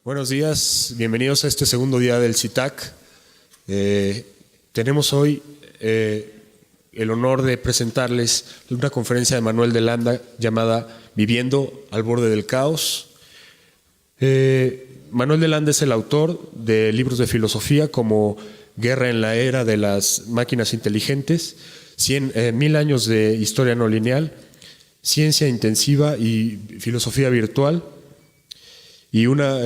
Buenos días, bienvenidos a este segundo día del CITAC. Tenemos hoy el honor de presentarles una conferencia de Manuel de Landa llamada Viviendo al borde del caos. Manuel de Landa es el autor de libros de filosofía como Guerra en la era de las máquinas inteligentes, 1000 años de historia no lineal, Ciencia intensiva y filosofía virtual, y la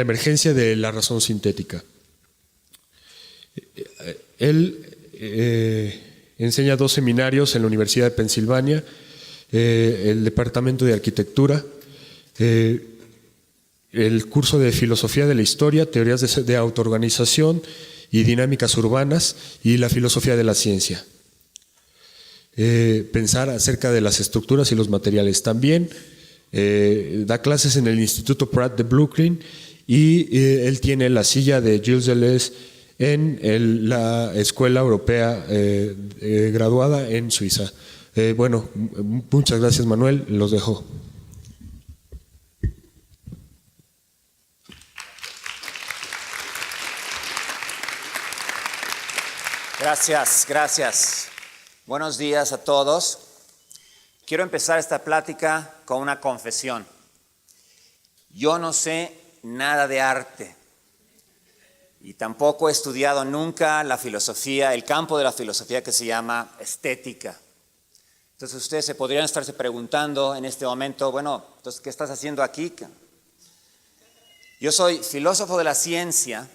emergencia de la razón sintética. Él enseña 2 seminarios en la Universidad de Pensilvania, el Departamento de Arquitectura, el curso de Filosofía de la Historia, Teorías de Autoorganización y Dinámicas Urbanas, y la Filosofía de la Ciencia. Pensar acerca de las estructuras y los materiales. También da clases en el Instituto Pratt de Brooklyn, y él tiene la silla de Gilles Deleuze en la Escuela Europea graduada en Suiza. Muchas gracias, Manuel, los dejo. Gracias. Buenos días a todos. Quiero empezar esta plática con una confesión. Yo no sé nada de arte y tampoco he estudiado nunca la filosofía, el campo de la filosofía que se llama estética. Entonces ustedes se podrían estarse preguntando en este momento, entonces, ¿qué estás haciendo aquí? Yo soy filósofo de la ciencia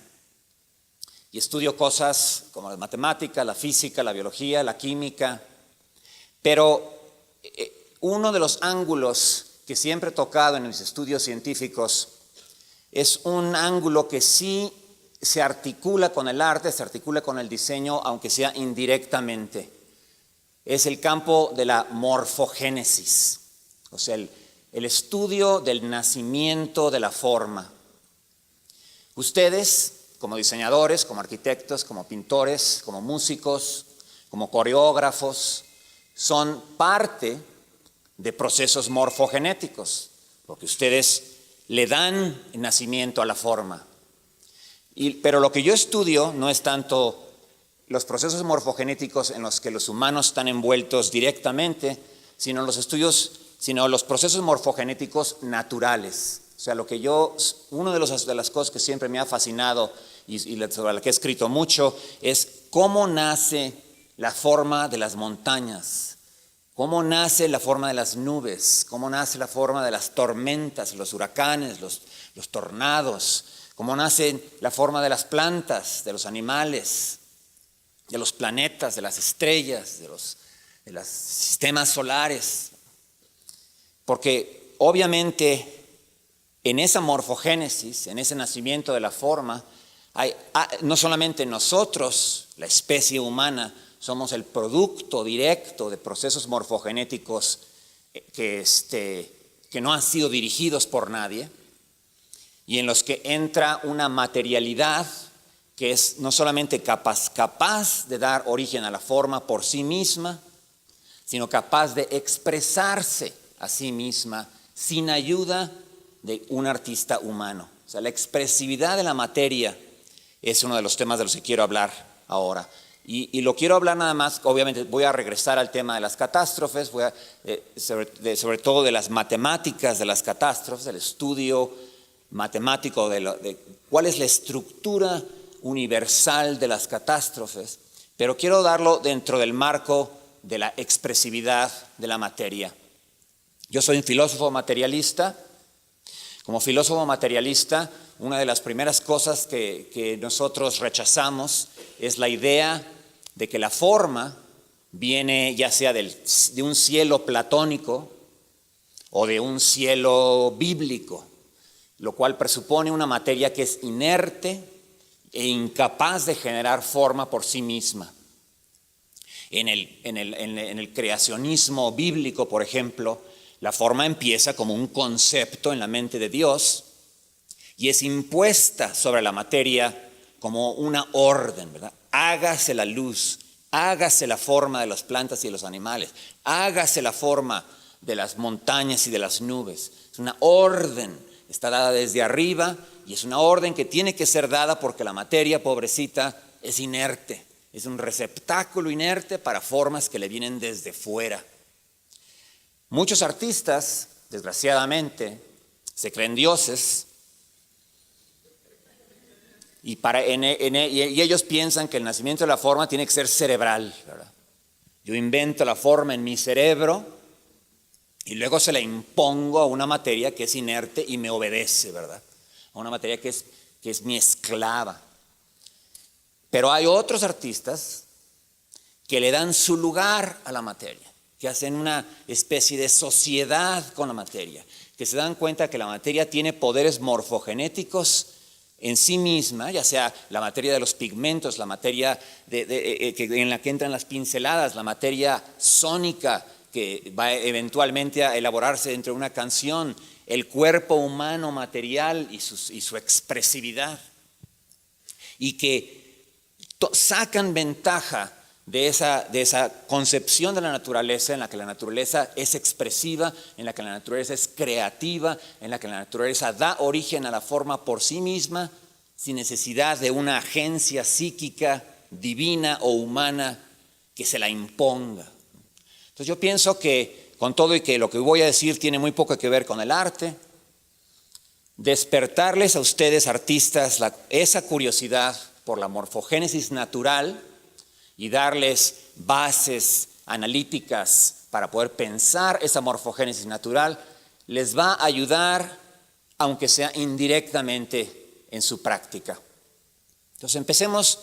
y estudio cosas como la matemática, la física, la biología, la química, pero uno de los ángulos que siempre he tocado en mis estudios científicos es un ángulo que sí se articula con el arte, se articula con el diseño, aunque sea indirectamente. Es el campo de la morfogénesis, o sea, el estudio del nacimiento de la forma. Ustedes, como diseñadores, como arquitectos, como pintores, como músicos, como coreógrafos, son parte de procesos morfogenéticos, porque ustedes le dan nacimiento a la forma. Pero lo que yo estudio no es tanto los procesos morfogenéticos en los que los humanos están envueltos directamente, sino los procesos morfogenéticos naturales. O sea, una de las cosas que siempre me ha fascinado y sobre la que he escrito mucho es cómo nace la forma de las montañas, cómo nace la forma de las nubes, cómo nace la forma de las tormentas, los huracanes, los tornados, cómo nace la forma de las plantas, de los animales, de los planetas, de las estrellas, de los sistemas solares. Porque obviamente en esa morfogénesis, en ese nacimiento de la forma, no solamente nosotros, la especie humana, somos el producto directo de procesos morfogenéticos que no han sido dirigidos por nadie y en los que entra una materialidad que es no solamente capaz de dar origen a la forma por sí misma, sino capaz de expresarse a sí misma sin ayuda de un artista humano. O sea, la expresividad de la materia es uno de los temas de los que quiero hablar ahora. Y lo quiero hablar nada más, obviamente voy a regresar al tema de las catástrofes, sobre todo de las matemáticas de las catástrofes, del estudio matemático de cuál es la estructura universal de las catástrofes, pero quiero darlo dentro del marco de la expresividad de la materia. Yo soy un filósofo materialista. Como filósofo materialista, una de las primeras cosas que nosotros rechazamos es la idea de que la forma viene ya sea de un cielo platónico o de un cielo bíblico, lo cual presupone una materia que es inerte e incapaz de generar forma por sí misma. En el creacionismo bíblico, por ejemplo, la forma empieza como un concepto en la mente de Dios y es impuesta sobre la materia como una orden, ¿verdad? Hágase la luz, hágase la forma de las plantas y de los animales, hágase la forma de las montañas y de las nubes. Es una orden está dada desde arriba y es una orden que tiene que ser dada porque la materia, pobrecita, es inerte. Es un receptáculo inerte para formas que le vienen desde fuera. Muchos artistas, desgraciadamente, se creen dioses y ellos piensan que el nacimiento de la forma tiene que ser cerebral, ¿verdad? Yo invento la forma en mi cerebro y luego se la impongo a una materia que es inerte y me obedece, ¿verdad? A una materia que es mi esclava. Pero hay otros artistas que le dan su lugar a la materia, que hacen una especie de sociedad con la materia, que se dan cuenta que la materia tiene poderes morfogenéticos en sí misma, ya sea la materia de los pigmentos, la materia en la que entran las pinceladas, la materia sónica que va eventualmente a elaborarse dentro de una canción, el cuerpo humano material y su expresividad, y que sacan ventaja de esa concepción de la naturaleza, en la que la naturaleza es expresiva, en la que la naturaleza es creativa, en la que la naturaleza da origen a la forma por sí misma, sin necesidad de una agencia psíquica, divina o humana que se la imponga. Entonces yo pienso que con todo y que lo que voy a decir tiene muy poco que ver con el arte, despertarles a ustedes, artistas, esa curiosidad por la morfogénesis natural y darles bases analíticas para poder pensar esa morfogénesis natural, les va a ayudar, aunque sea indirectamente, en su práctica. Entonces empecemos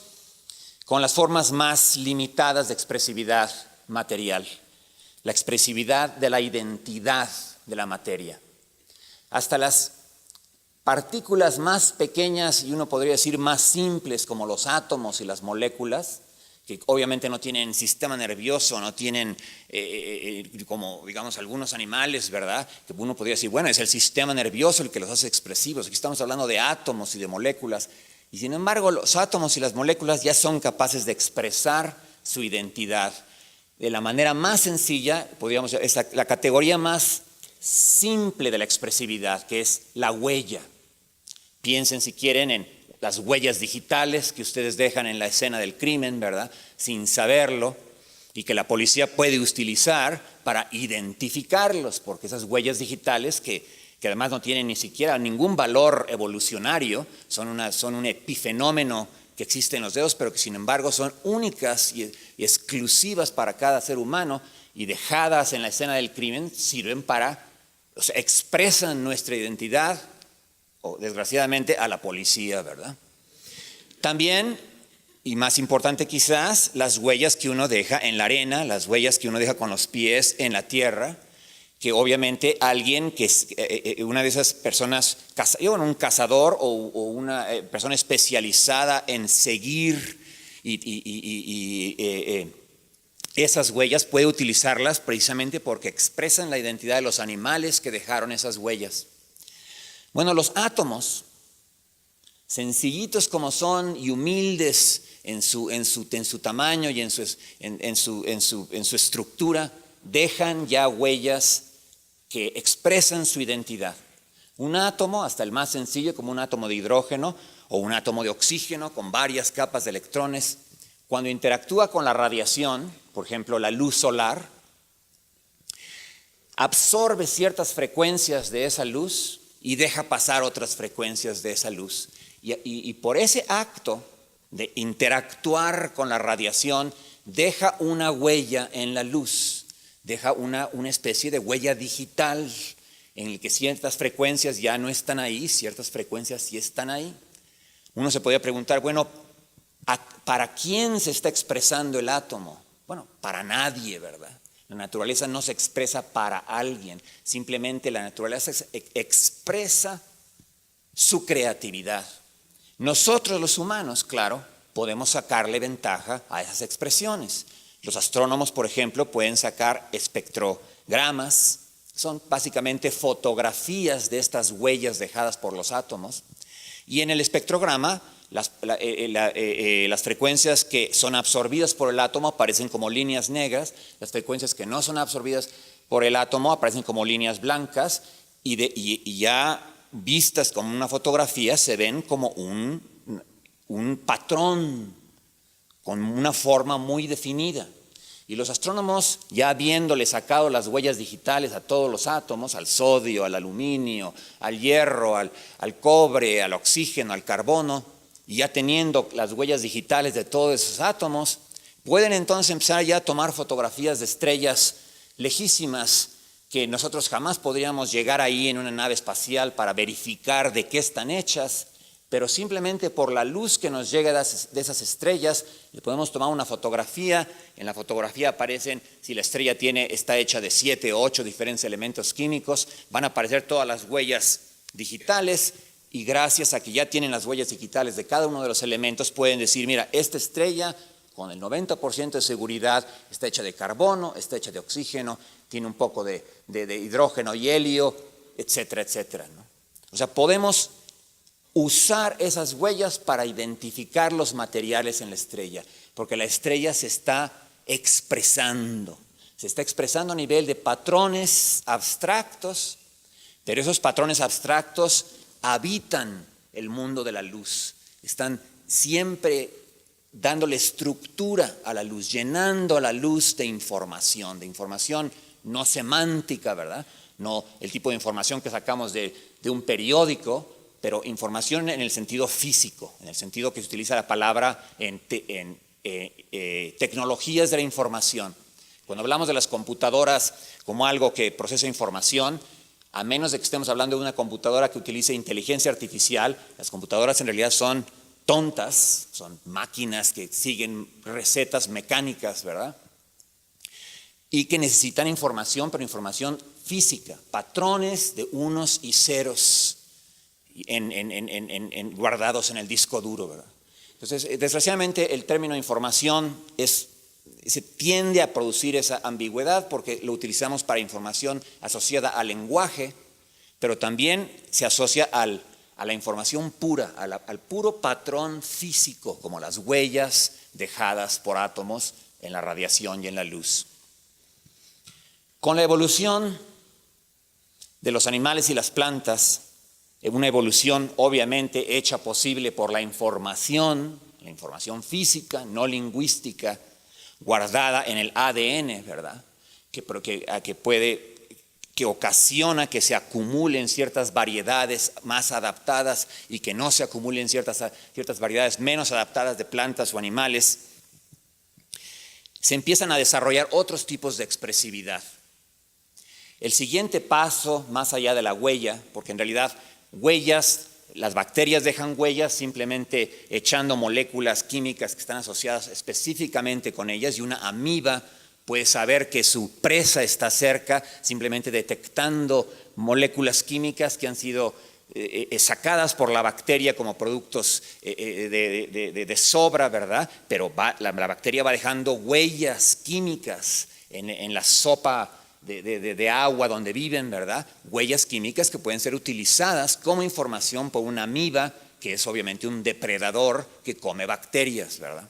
con las formas más limitadas de expresividad material, la expresividad de la identidad de la materia. Hasta las partículas más pequeñas y uno podría decir más simples, como los átomos y las moléculas, que obviamente no tienen sistema nervioso, no tienen, como digamos algunos animales, ¿verdad? Que uno podría decir, bueno, es el sistema nervioso el que los hace expresivos. Aquí estamos hablando de átomos y de moléculas. Y sin embargo, los átomos y las moléculas ya son capaces de expresar su identidad. De la manera más sencilla, podríamos decir, es la categoría más simple de la expresividad, que es la huella. Piensen, si quieren, en las huellas digitales que ustedes dejan en la escena del crimen, ¿verdad? Sin saberlo, y que la policía puede utilizar para identificarlos, porque esas huellas digitales que además no tienen ni siquiera ningún valor evolucionario, son un epifenómeno que existe en los dedos, pero que sin embargo son únicas y exclusivas para cada ser humano, y dejadas en la escena del crimen sirven para, o sea, expresan nuestra identidad, o desgraciadamente a la policía, ¿verdad? También, y más importante quizás, las huellas que uno deja en la arena, las huellas que uno deja con los pies en la tierra, que obviamente alguien que es una de esas personas, un cazador o una persona especializada en seguir esas huellas puede utilizarlas precisamente porque expresan la identidad de los animales que dejaron esas huellas. Bueno, los átomos, sencillitos como son y humildes en su tamaño y en su estructura, dejan ya huellas que expresan su identidad. Un átomo, hasta el más sencillo, como un átomo de hidrógeno o un átomo de oxígeno con varias capas de electrones, cuando interactúa con la radiación, por ejemplo, la luz solar, absorbe ciertas frecuencias de esa luz y deja pasar otras frecuencias de esa luz. Y por ese acto de interactuar con la radiación, deja una huella en la luz, deja una especie de huella digital en la que ciertas frecuencias ya no están ahí, ciertas frecuencias sí están ahí. Uno se podría preguntar, bueno, ¿para quién se está expresando el átomo? Bueno, para nadie, ¿verdad? La naturaleza no se expresa para alguien, simplemente la naturaleza expresa su creatividad. Nosotros los humanos, claro, podemos sacarle ventaja a esas expresiones. Los astrónomos, por ejemplo, pueden sacar espectrogramas, son básicamente fotografías de estas huellas dejadas por los átomos, y en el espectrograma las frecuencias que son absorbidas por el átomo aparecen como líneas negras, las frecuencias que no son absorbidas por el átomo aparecen como líneas blancas, y ya vistas como una fotografía, se ven como un patrón con una forma muy definida. Y los astrónomos, ya habiéndole sacado las huellas digitales a todos los átomos, al sodio, al aluminio, al hierro, al cobre, al oxígeno, al carbono, y ya teniendo las huellas digitales de todos esos átomos, pueden entonces empezar ya a tomar fotografías de estrellas lejísimas que nosotros jamás podríamos llegar ahí en una nave espacial para verificar de qué están hechas, pero simplemente por la luz que nos llega de esas estrellas, le podemos tomar una fotografía. En la fotografía aparecen, si la estrella está hecha de 7 o 8 diferentes elementos químicos, van a aparecer todas las huellas digitales, y gracias a que ya tienen las huellas digitales de cada uno de los elementos, pueden decir, mira, esta estrella con el 90% de seguridad está hecha de carbono, está hecha de oxígeno, tiene un poco de hidrógeno y helio, etcétera, etcétera, ¿no? O sea, podemos usar esas huellas para identificar los materiales en la estrella, porque la estrella se está expresando a nivel de patrones abstractos, pero esos patrones abstractos habitan el mundo de la luz, están siempre dándole estructura a la luz, llenando a la luz de información no semántica, ¿verdad? No el tipo de información que sacamos de un periódico, pero información en el sentido físico, en el sentido que se utiliza la palabra en tecnologías de la información. Cuando hablamos de las computadoras como algo que procesa información, a menos de que estemos hablando de una computadora que utilice inteligencia artificial, las computadoras en realidad son tontas, son máquinas que siguen recetas mecánicas, ¿verdad? Y que necesitan información, pero información física, patrones de unos y ceros guardados en el disco duro, ¿verdad? Entonces, desgraciadamente, el término información se tiende a producir esa ambigüedad porque lo utilizamos para información asociada al lenguaje, pero también se asocia a la información pura, al puro patrón físico, como las huellas dejadas por átomos en la radiación y en la luz. Con la evolución de los animales y las plantas, una evolución obviamente hecha posible por la información física, no lingüística, guardada en el ADN, ¿verdad? Que ocasiona que se acumulen ciertas variedades más adaptadas y que no se acumulen ciertas variedades menos adaptadas de plantas o animales, se empiezan a desarrollar otros tipos de expresividad. El siguiente paso, más allá de la huella, porque en realidad huellas, las bacterias dejan huellas simplemente echando moléculas químicas que están asociadas específicamente con ellas, y una amiba puede saber que su presa está cerca simplemente detectando moléculas químicas que han sido sacadas por la bacteria como productos de sobra, ¿verdad? Pero la bacteria va dejando huellas químicas en la sopa de agua donde viven, ¿verdad? Huellas químicas que pueden ser utilizadas como información por una amiba, que es obviamente un depredador que come bacterias, ¿verdad?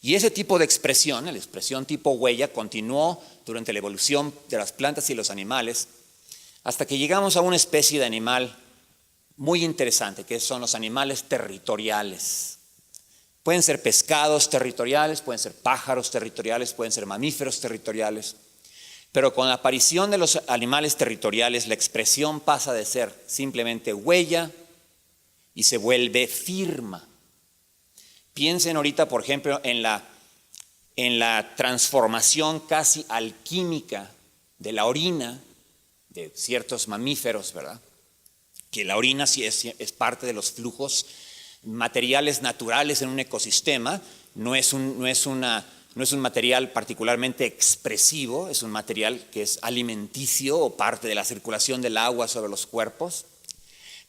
Y ese tipo de expresión, la expresión tipo huella, continuó durante la evolución de las plantas y los animales hasta que llegamos a una especie de animal muy interesante, que son los animales territoriales. Pueden ser pescados territoriales, pueden ser pájaros territoriales, pueden ser mamíferos territoriales. Pero con la aparición de los animales territoriales, la expresión pasa de ser simplemente huella y se vuelve firma. Piensen ahorita, por ejemplo, en la transformación casi alquímica de la orina de ciertos mamíferos, ¿verdad? Que la orina sí es parte de los flujos materiales naturales en un ecosistema, no es un material particularmente expresivo, es un material que es alimenticio o parte de la circulación del agua sobre los cuerpos.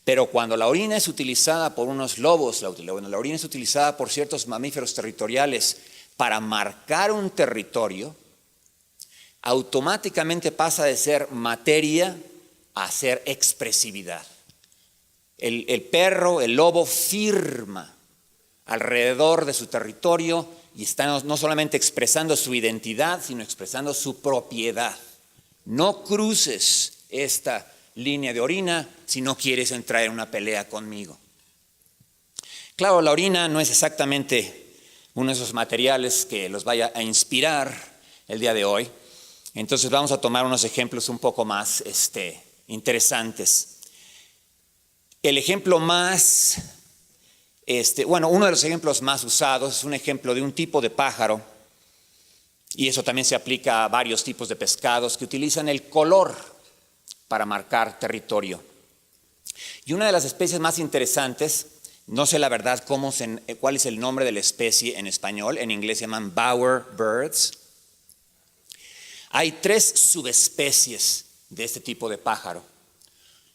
Pero cuando la orina es utilizada por unos lobos, la orina es utilizada por ciertos mamíferos territoriales para marcar un territorio, automáticamente pasa de ser materia a ser expresividad. El perro, el lobo firma alrededor de su territorio y está no solamente expresando su identidad, sino expresando su propiedad. No cruces línea de orina si no quieres entrar en una pelea conmigo. Claro, la orina no es exactamente uno de esos materiales que los vaya a inspirar el día de hoy. Entonces vamos a tomar unos ejemplos un poco más interesantes. El ejemplo más, uno de los ejemplos más usados es un ejemplo de un tipo de pájaro, y eso también se aplica a varios tipos de pescados que utilizan el color para marcar territorio. Y una de las especies más interesantes, no sé la verdad cuál es el nombre de la especie en español, en inglés se llaman bowerbirds. Hay 3 subespecies de este tipo de pájaro.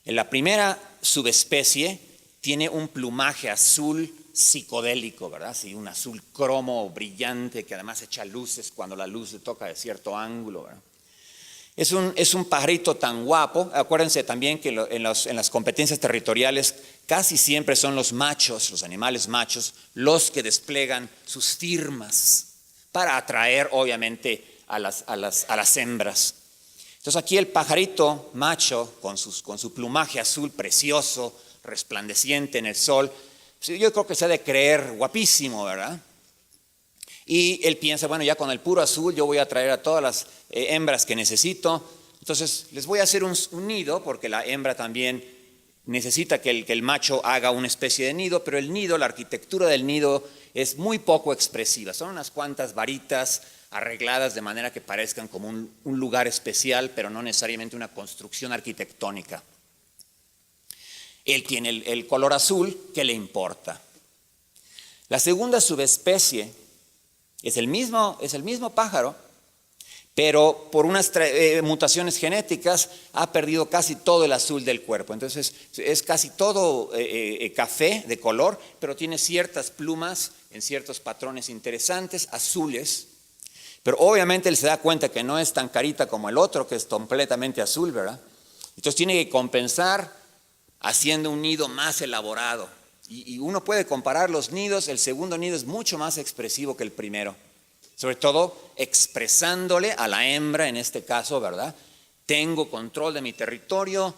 En la primera subespecie tiene un plumaje azul psicodélico, ¿verdad? Sí, un azul cromo brillante que además echa luces cuando la luz le toca de cierto ángulo, ¿verdad? Es un pajarito tan guapo. Acuérdense también que en las competencias territoriales casi siempre son los machos, los animales machos, los que desplegan sus firmas para atraer obviamente a las hembras. Entonces aquí el pajarito macho con su plumaje azul precioso, resplandeciente en el sol, yo creo que se ha de creer guapísimo, ¿verdad? Y él piensa, bueno, ya con el puro azul yo voy a atraer a todas las hembras que necesito. Entonces les voy a hacer un nido, porque la hembra también necesita que el macho haga una especie de nido, pero el nido, la arquitectura del nido es muy poco expresiva. Son unas cuantas varitas arregladas de manera que parezcan como un lugar especial, pero no necesariamente una construcción arquitectónica. Él tiene el color azul, ¿qué le importa? La segunda subespecie es el mismo pájaro, pero por unas mutaciones genéticas ha perdido casi todo el azul del cuerpo. Entonces es casi todo café de color, pero tiene ciertas plumas en ciertos patrones interesantes, azules. Pero obviamente él se da cuenta que no es tan carita como el otro, que es completamente azul, ¿verdad? Entonces tiene que compensar haciendo un nido más elaborado. Y uno puede comparar los nidos. El segundo nido es mucho más expresivo que el primero. Sobre todo expresándole a la hembra, en este caso, ¿verdad? Tengo control de mi territorio,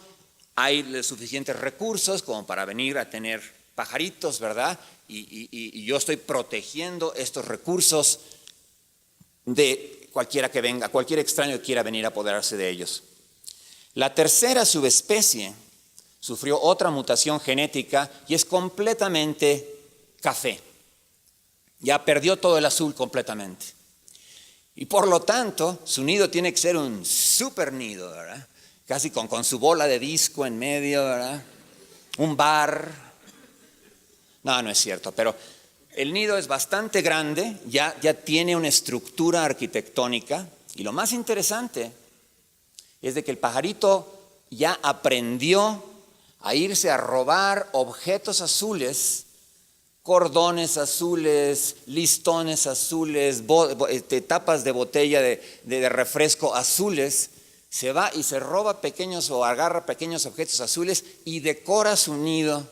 hay suficientes recursos como para venir a tener pajaritos, ¿verdad? Y yo estoy protegiendo estos recursos de cualquiera que venga, cualquier extraño que quiera venir a apoderarse de ellos. La tercera subespecie sufrió otra mutación genética y es completamente café. Ya perdió todo el azul completamente. Y por lo tanto, su nido tiene que ser un super nido, ¿verdad? Casi con su bola de disco en medio, ¿verdad? Un bar. No es cierto, pero el nido es bastante grande, ya tiene una estructura arquitectónica. Y lo más interesante es de que el pajarito ya aprendió a irse a robar objetos azules, cordones azules, listones azules, tapas de botella de refresco azules. Se va y se roba pequeños o agarra pequeños objetos azules y decora su nido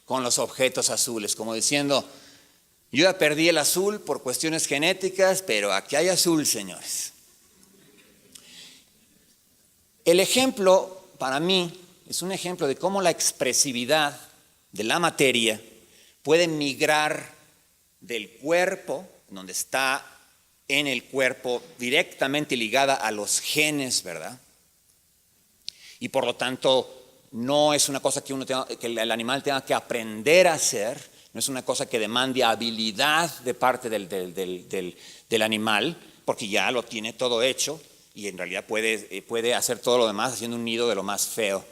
con los objetos azules, como diciendo, yo ya perdí el azul por cuestiones genéticas, pero aquí hay azul, señores. El ejemplo, para mí, es un ejemplo de cómo la expresividad de la materia puede migrar del cuerpo, donde está en el cuerpo, directamente ligada a los genes, ¿verdad? Y por lo tanto, no es una cosa que el animal tenga que aprender a hacer, no es una cosa que demande habilidad de parte del animal, porque ya lo tiene todo hecho y en realidad puede hacer todo lo demás haciendo un nido de lo más feo.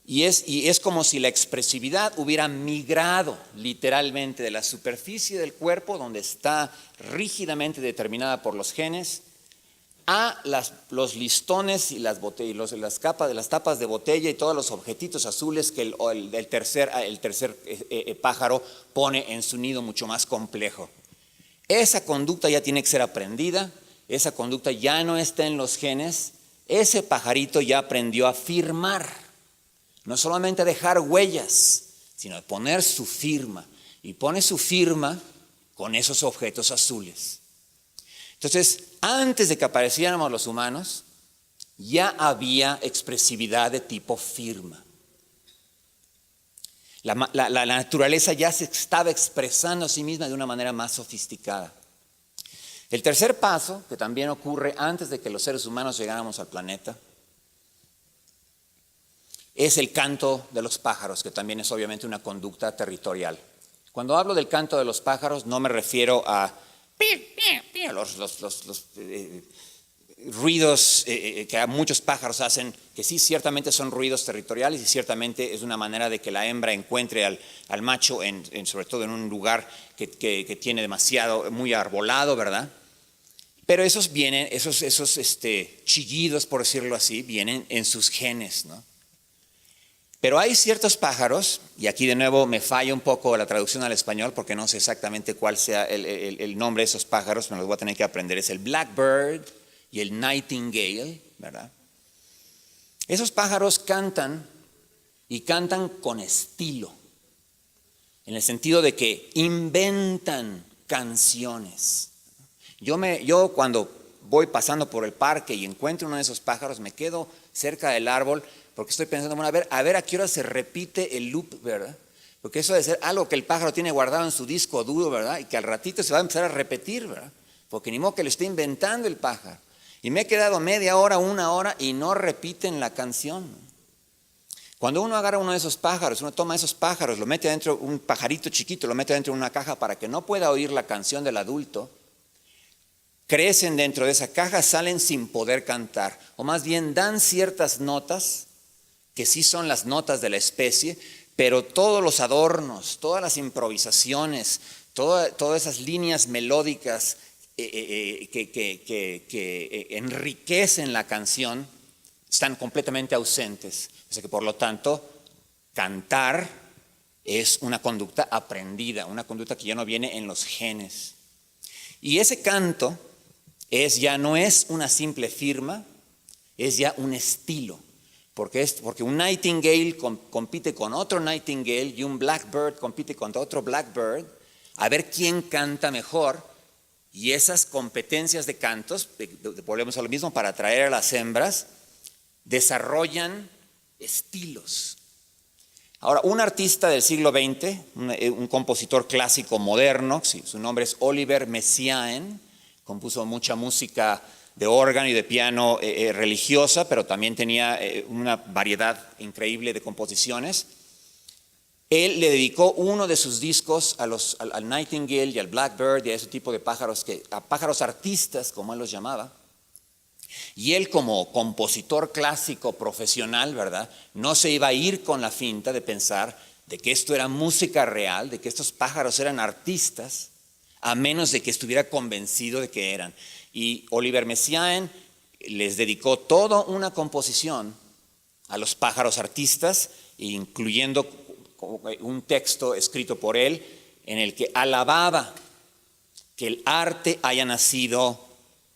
Y es como si la expresividad hubiera migrado literalmente de la superficie del cuerpo, donde está rígidamente determinada por los genes, a los listones y las tapas de botella y todos los objetitos azules que el tercer pájaro pone en su nido mucho más complejo. Esa conducta ya tiene que ser aprendida, esa conducta ya no está en los genes, ese pajarito ya aprendió a firmar. No solamente a dejar huellas, sino a poner su firma. Y pone su firma con esos objetos azules. Entonces, antes de que apareciéramos los humanos, ya había expresividad de tipo firma. La naturaleza ya se estaba expresando a sí misma de una manera más sofisticada. El tercer paso, que también ocurre antes de que los seres humanos llegáramos al planeta, es el canto de los pájaros, que también es obviamente una conducta territorial. Cuando hablo del canto de los pájaros no me refiero a los ruidos que muchos pájaros hacen, que sí ciertamente son ruidos territoriales y ciertamente es una manera de que la hembra encuentre al macho, sobre todo en un lugar que tiene demasiado, muy arbolado, ¿verdad? Pero esos vienen, esos chillidos, por decirlo así, vienen en sus genes, ¿no? Pero hay ciertos pájaros, y aquí de nuevo me falla un poco la traducción al español porque no sé exactamente cuál sea el nombre de esos pájaros, me los voy a tener que aprender. Es el blackbird y el nightingale, ¿verdad? Esos pájaros cantan y cantan con estilo, en el sentido de que inventan canciones. Yo cuando voy pasando por el parque y encuentro uno de esos pájaros, me quedo cerca del árbol porque estoy pensando, bueno, a ver a qué hora se repite el loop, ¿verdad? Porque eso debe ser algo que el pájaro tiene guardado en su disco duro, ¿verdad? Y que al ratito se va a empezar a repetir, ¿verdad? Porque ni modo que lo esté inventando el pájaro. Y me he quedado media hora, una hora y no repiten la canción. Cuando uno agarra uno de esos pájaros, uno toma esos pájaros, lo mete adentro, un pajarito chiquito, lo mete dentro de una caja para que no pueda oír la canción del adulto, crecen dentro de esa caja, salen sin poder cantar. O más bien dan ciertas notas, que sí son las notas de la especie, pero todos los adornos, todas las improvisaciones, todas esas líneas melódicas que enriquecen la canción están completamente ausentes. O sea que por lo tanto, cantar es una conducta aprendida, una conducta que ya no viene en los genes. Y ese canto ya no es una simple firma, es ya un estilo. Porque un nightingale compite con otro nightingale y un blackbird compite contra otro blackbird a ver quién canta mejor. Y esas competencias de cantos, volvemos a lo mismo, para atraer a las hembras, desarrollan estilos. Ahora, un artista del siglo XX, un compositor clásico moderno, su nombre es Oliver Messiaen, compuso mucha música de órgano y de piano religiosa, pero también tenía una variedad increíble de composiciones. Él le dedicó uno de sus discos al nightingale y al blackbird y a ese tipo de pájaros, a pájaros artistas, como él los llamaba. Y él, como compositor clásico profesional, ¿verdad?, no se iba a ir con la finta de pensar de que esto era música real, de que estos pájaros eran artistas, a menos de que estuviera convencido de que eran. Y Oliver Messiaen les dedicó toda una composición a los pájaros artistas, incluyendo un texto escrito por él en el que alababa que el arte haya nacido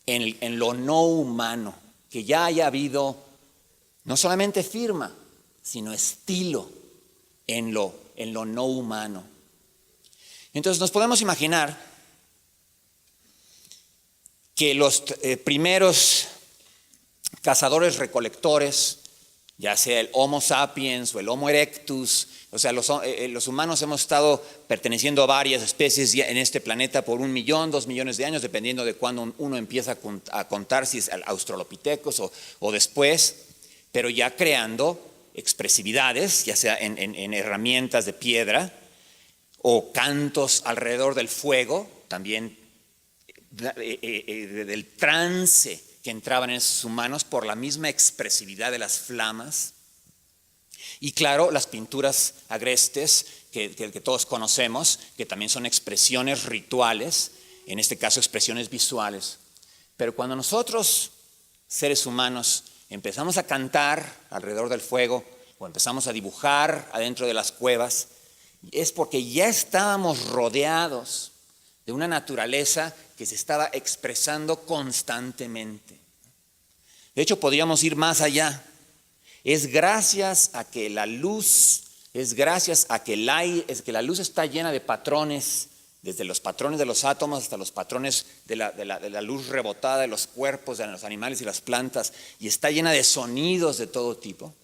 en lo no humano, que ya haya habido no solamente firma, sino estilo en lo no humano. Entonces nos podemos imaginar que los primeros cazadores-recolectores, ya sea el Homo sapiens o el Homo erectus, o sea, los humanos hemos estado perteneciendo a varias especies en este planeta por 1 millón, 2 millones de años, dependiendo de cuándo uno empieza a contar, si es australopithecus o después, pero ya creando expresividad, ya sea en herramientas de piedra o cantos alrededor del fuego, también del trance que entraban en esos humanos por la misma expresividad de las flamas. Y claro, las pinturas agrestes que todos conocemos, que también son expresiones rituales, en este caso expresiones visuales. Pero cuando nosotros, seres humanos, empezamos a cantar alrededor del fuego o empezamos a dibujar adentro de las cuevas, es porque ya estábamos rodeados de una naturaleza que se estaba expresando constantemente. De hecho, podríamos ir más allá. Es gracias a que la luz, es gracias a que la luz está llena de patrones desde los patrones de los átomos hasta los patrones de la luz rebotada de los cuerpos de los animales y las plantas, y está llena de sonidos de todo tipo,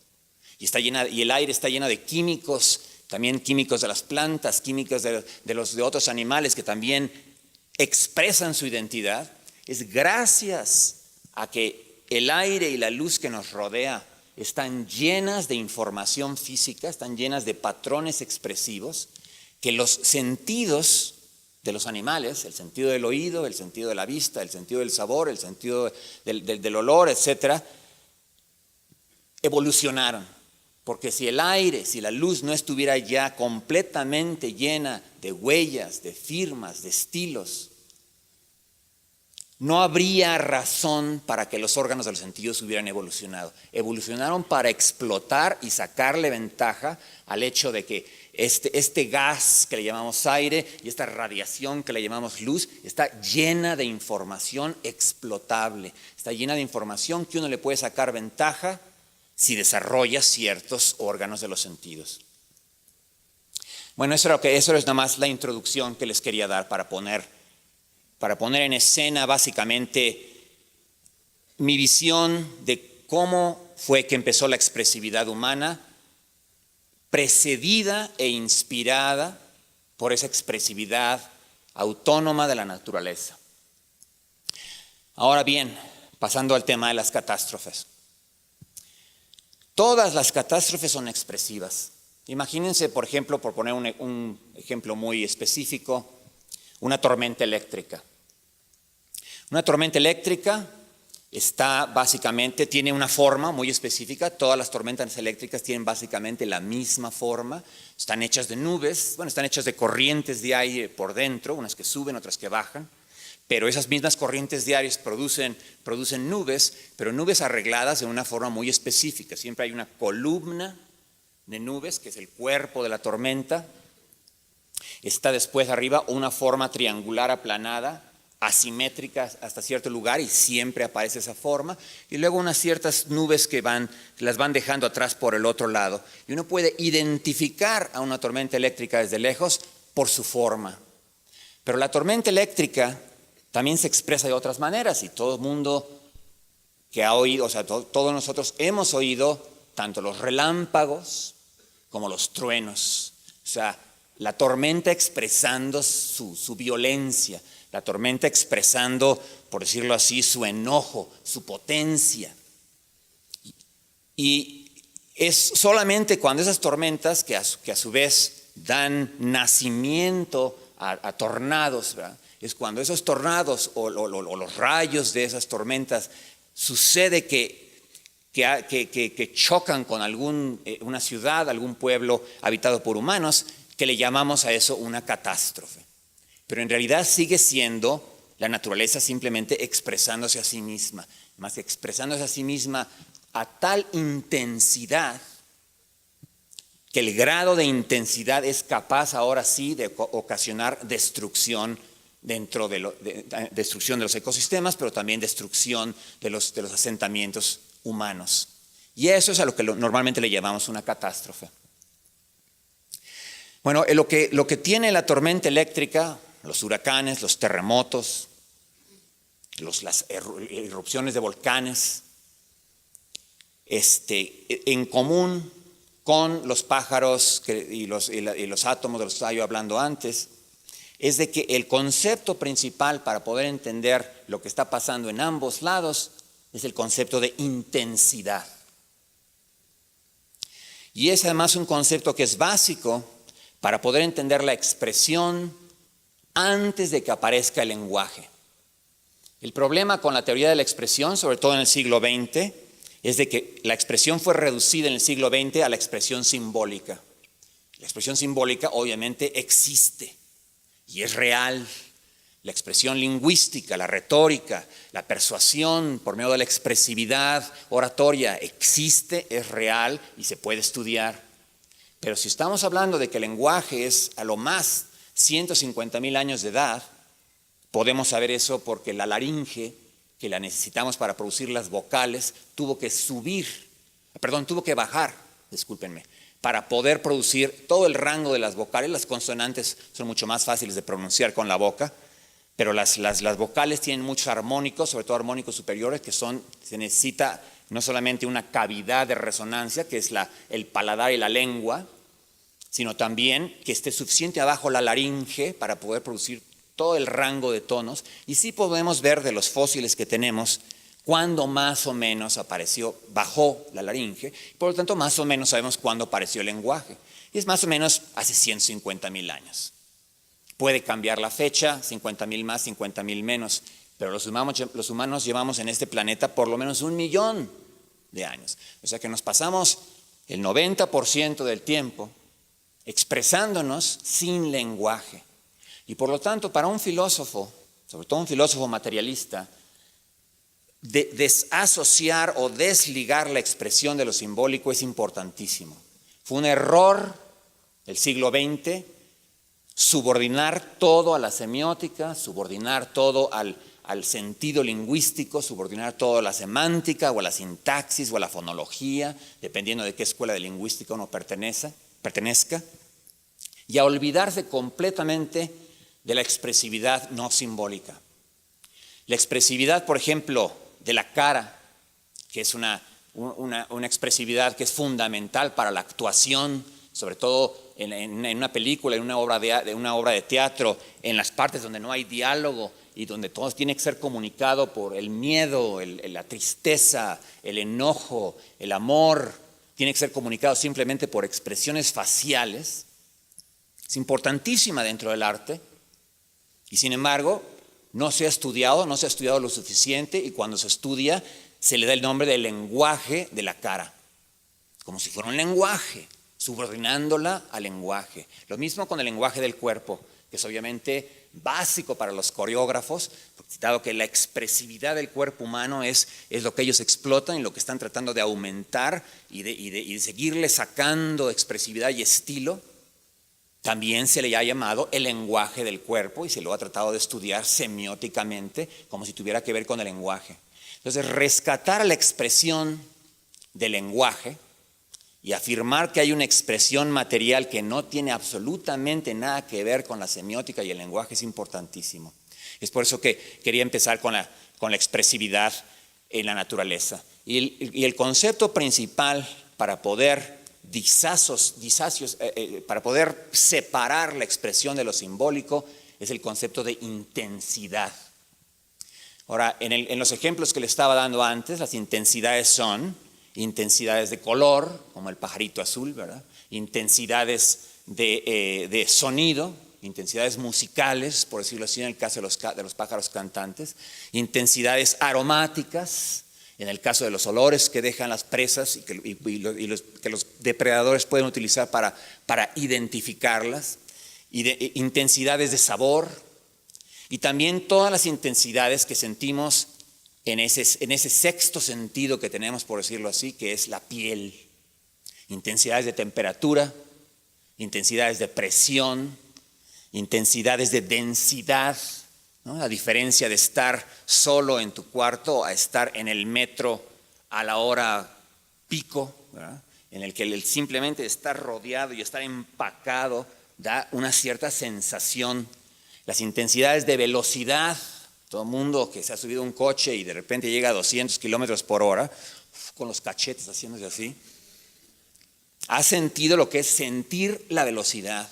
y el aire está lleno de químicos, también químicos de las plantas, químicos de otros animales que también expresan su identidad. Es gracias a que el aire y la luz que nos rodea están llenas de información física, están llenas de patrones expresivos, que los sentidos de los animales, el sentido del oído, el sentido de la vista, el sentido del sabor, el sentido del olor, etcétera, evolucionaron. Porque si el aire, si la luz no estuviera ya completamente llena de huellas, de firmas, de estilos, no habría razón para que los órganos de los sentidos hubieran evolucionado. Evolucionaron para explotar y sacarle ventaja al hecho de que este gas que le llamamos aire y esta radiación que le llamamos luz está llena de información explotable, está llena de información que uno le puede sacar ventaja si desarrolla ciertos órganos de los sentidos. Bueno, eso es nada más la introducción que les quería dar para poner en escena básicamente mi visión de cómo fue que empezó la expresividad humana, precedida e inspirada por esa expresividad autónoma de la naturaleza. Ahora bien, pasando al tema de las catástrofes. Todas las catástrofes son expresivas. Imagínense, por ejemplo, por poner un ejemplo muy específico, una tormenta eléctrica. Una tormenta eléctrica tiene una forma muy específica. Todas las tormentas eléctricas tienen básicamente la misma forma. Están hechas de nubes, están hechas de corrientes de aire por dentro, unas que suben, otras que bajan. Pero esas mismas corrientes de aire producen nubes, pero nubes arregladas de una forma muy específica. Siempre hay una columna de nubes, que es el cuerpo de la tormenta. Está después arriba una forma triangular aplanada, asimétrica hasta cierto lugar, y siempre aparece esa forma, y luego unas ciertas nubes que las van dejando atrás por el otro lado, y uno puede identificar a una tormenta eléctrica desde lejos por su forma. Pero la tormenta eléctrica también se expresa de otras maneras, y todo el mundo que ha oído, todos nosotros hemos oído tanto los relámpagos como los truenos, la tormenta expresando su violencia, la tormenta expresando, por decirlo así, su enojo, su potencia. Y es solamente cuando esas tormentas, que a su vez dan nacimiento a tornados, ¿verdad? Es cuando esos tornados o los rayos de esas tormentas sucede que chocan con una ciudad, algún pueblo habitado por humanos, que le llamamos a eso una catástrofe. Pero en realidad sigue siendo la naturaleza simplemente expresándose a sí misma, más que expresándose a sí misma a tal intensidad que el grado de intensidad es capaz ahora sí de ocasionar destrucción destrucción de los ecosistemas, pero también destrucción de los asentamientos humanos. Y eso es a lo que normalmente le llamamos una catástrofe. Bueno, lo que tiene la tormenta eléctrica, los huracanes, los terremotos, las erupciones de volcanes, en común con los pájaros y los átomos de los que estaba yo hablando antes, es de que el concepto principal para poder entender lo que está pasando en ambos lados es el concepto de intensidad. Y es además un concepto que es básico para poder entender la expresión antes de que aparezca el lenguaje. El problema con la teoría de la expresión, sobre todo en el siglo XX, es de que la expresión fue reducida en el siglo XX a la expresión simbólica. La expresión simbólica obviamente existe y es real. La expresión lingüística, la retórica, la persuasión por medio de la expresividad oratoria existe, es real y se puede estudiar. Pero si estamos hablando de que el lenguaje es a lo más 150,000 años de edad, podemos saber eso porque la laringe, que la necesitamos para producir las vocales, tuvo que bajar, para poder producir todo el rango de las vocales. Las consonantes son mucho más fáciles de pronunciar con la boca, pero las vocales tienen muchos armónicos, sobre todo armónicos superiores, se necesita no solamente una cavidad de resonancia, que es el paladar y la lengua, sino también que esté suficiente abajo la laringe para poder producir todo el rango de tonos. Y sí podemos ver de los fósiles que tenemos cuándo más o menos bajó la laringe, por lo tanto más o menos sabemos cuándo apareció el lenguaje. Y es más o menos hace 150,000 años. Puede cambiar la fecha, 50,000 más, 50,000 menos, pero los humanos llevamos en este planeta por lo menos 1,000,000 de años. O sea que nos pasamos el 90% del tiempo expresándonos sin lenguaje. Y por lo tanto, para un filósofo, sobre todo un filósofo materialista, desasociar o desligar la expresión de lo simbólico es importantísimo. Fue un error del siglo XX subordinar todo a la semiótica, subordinar todo al sentido lingüístico, subordinar todo a la semántica o a la sintaxis o a la fonología, dependiendo de qué escuela de lingüística uno pertenezca, y a olvidarse completamente de la expresividad no simbólica. La expresividad, por ejemplo, de la cara, que es una expresividad que es fundamental para la actuación, sobre todo en una película, en una obra de teatro, en las partes donde no hay diálogo y donde todo tiene que ser comunicado por el miedo, la tristeza, el enojo, el amor, tiene que ser comunicado simplemente por expresiones faciales. Es importantísima dentro del arte y sin embargo no se ha estudiado lo suficiente, y cuando se estudia se le da el nombre de lenguaje de la cara, como si fuera un lenguaje, subordinándola al lenguaje. Lo mismo con el lenguaje del cuerpo, que es obviamente básico para los coreógrafos, dado que la expresividad del cuerpo humano es lo que ellos explotan y lo que están tratando de aumentar y de seguirle sacando expresividad y estilo. También se le ha llamado el lenguaje del cuerpo y se lo ha tratado de estudiar semióticamente como si tuviera que ver con el lenguaje. Entonces, rescatar la expresión del lenguaje y afirmar que hay una expresión material que no tiene absolutamente nada que ver con la semiótica y el lenguaje es importantísimo. Es por eso que quería empezar con la expresividad en la naturaleza. Y el concepto principal para poder para poder separar la expresión de lo simbólico es el concepto de intensidad. Ahora, en los ejemplos que le estaba dando antes, las intensidades son intensidades de color, como el pajarito azul, ¿verdad? Intensidades de sonido, intensidades musicales, por decirlo así, en el caso de los pájaros cantantes, intensidades aromáticas, en el caso de los olores que dejan las presas y que los depredadores pueden utilizar para identificarlas, y intensidades de sabor, y también todas las intensidades que sentimos en ese sexto sentido que tenemos, por decirlo así, que es la piel. Intensidades de temperatura, intensidades de presión, intensidades de densidad, ¿no? La diferencia de estar solo en tu cuarto a estar en el metro a la hora pico, ¿verdad? En el que simplemente estar rodeado y estar empacado da una cierta sensación. Las intensidades de velocidad, todo el mundo que se ha subido a un coche y de repente llega a 200 kilómetros por hora, con los cachetes haciéndose así, ha sentido lo que es sentir la velocidad.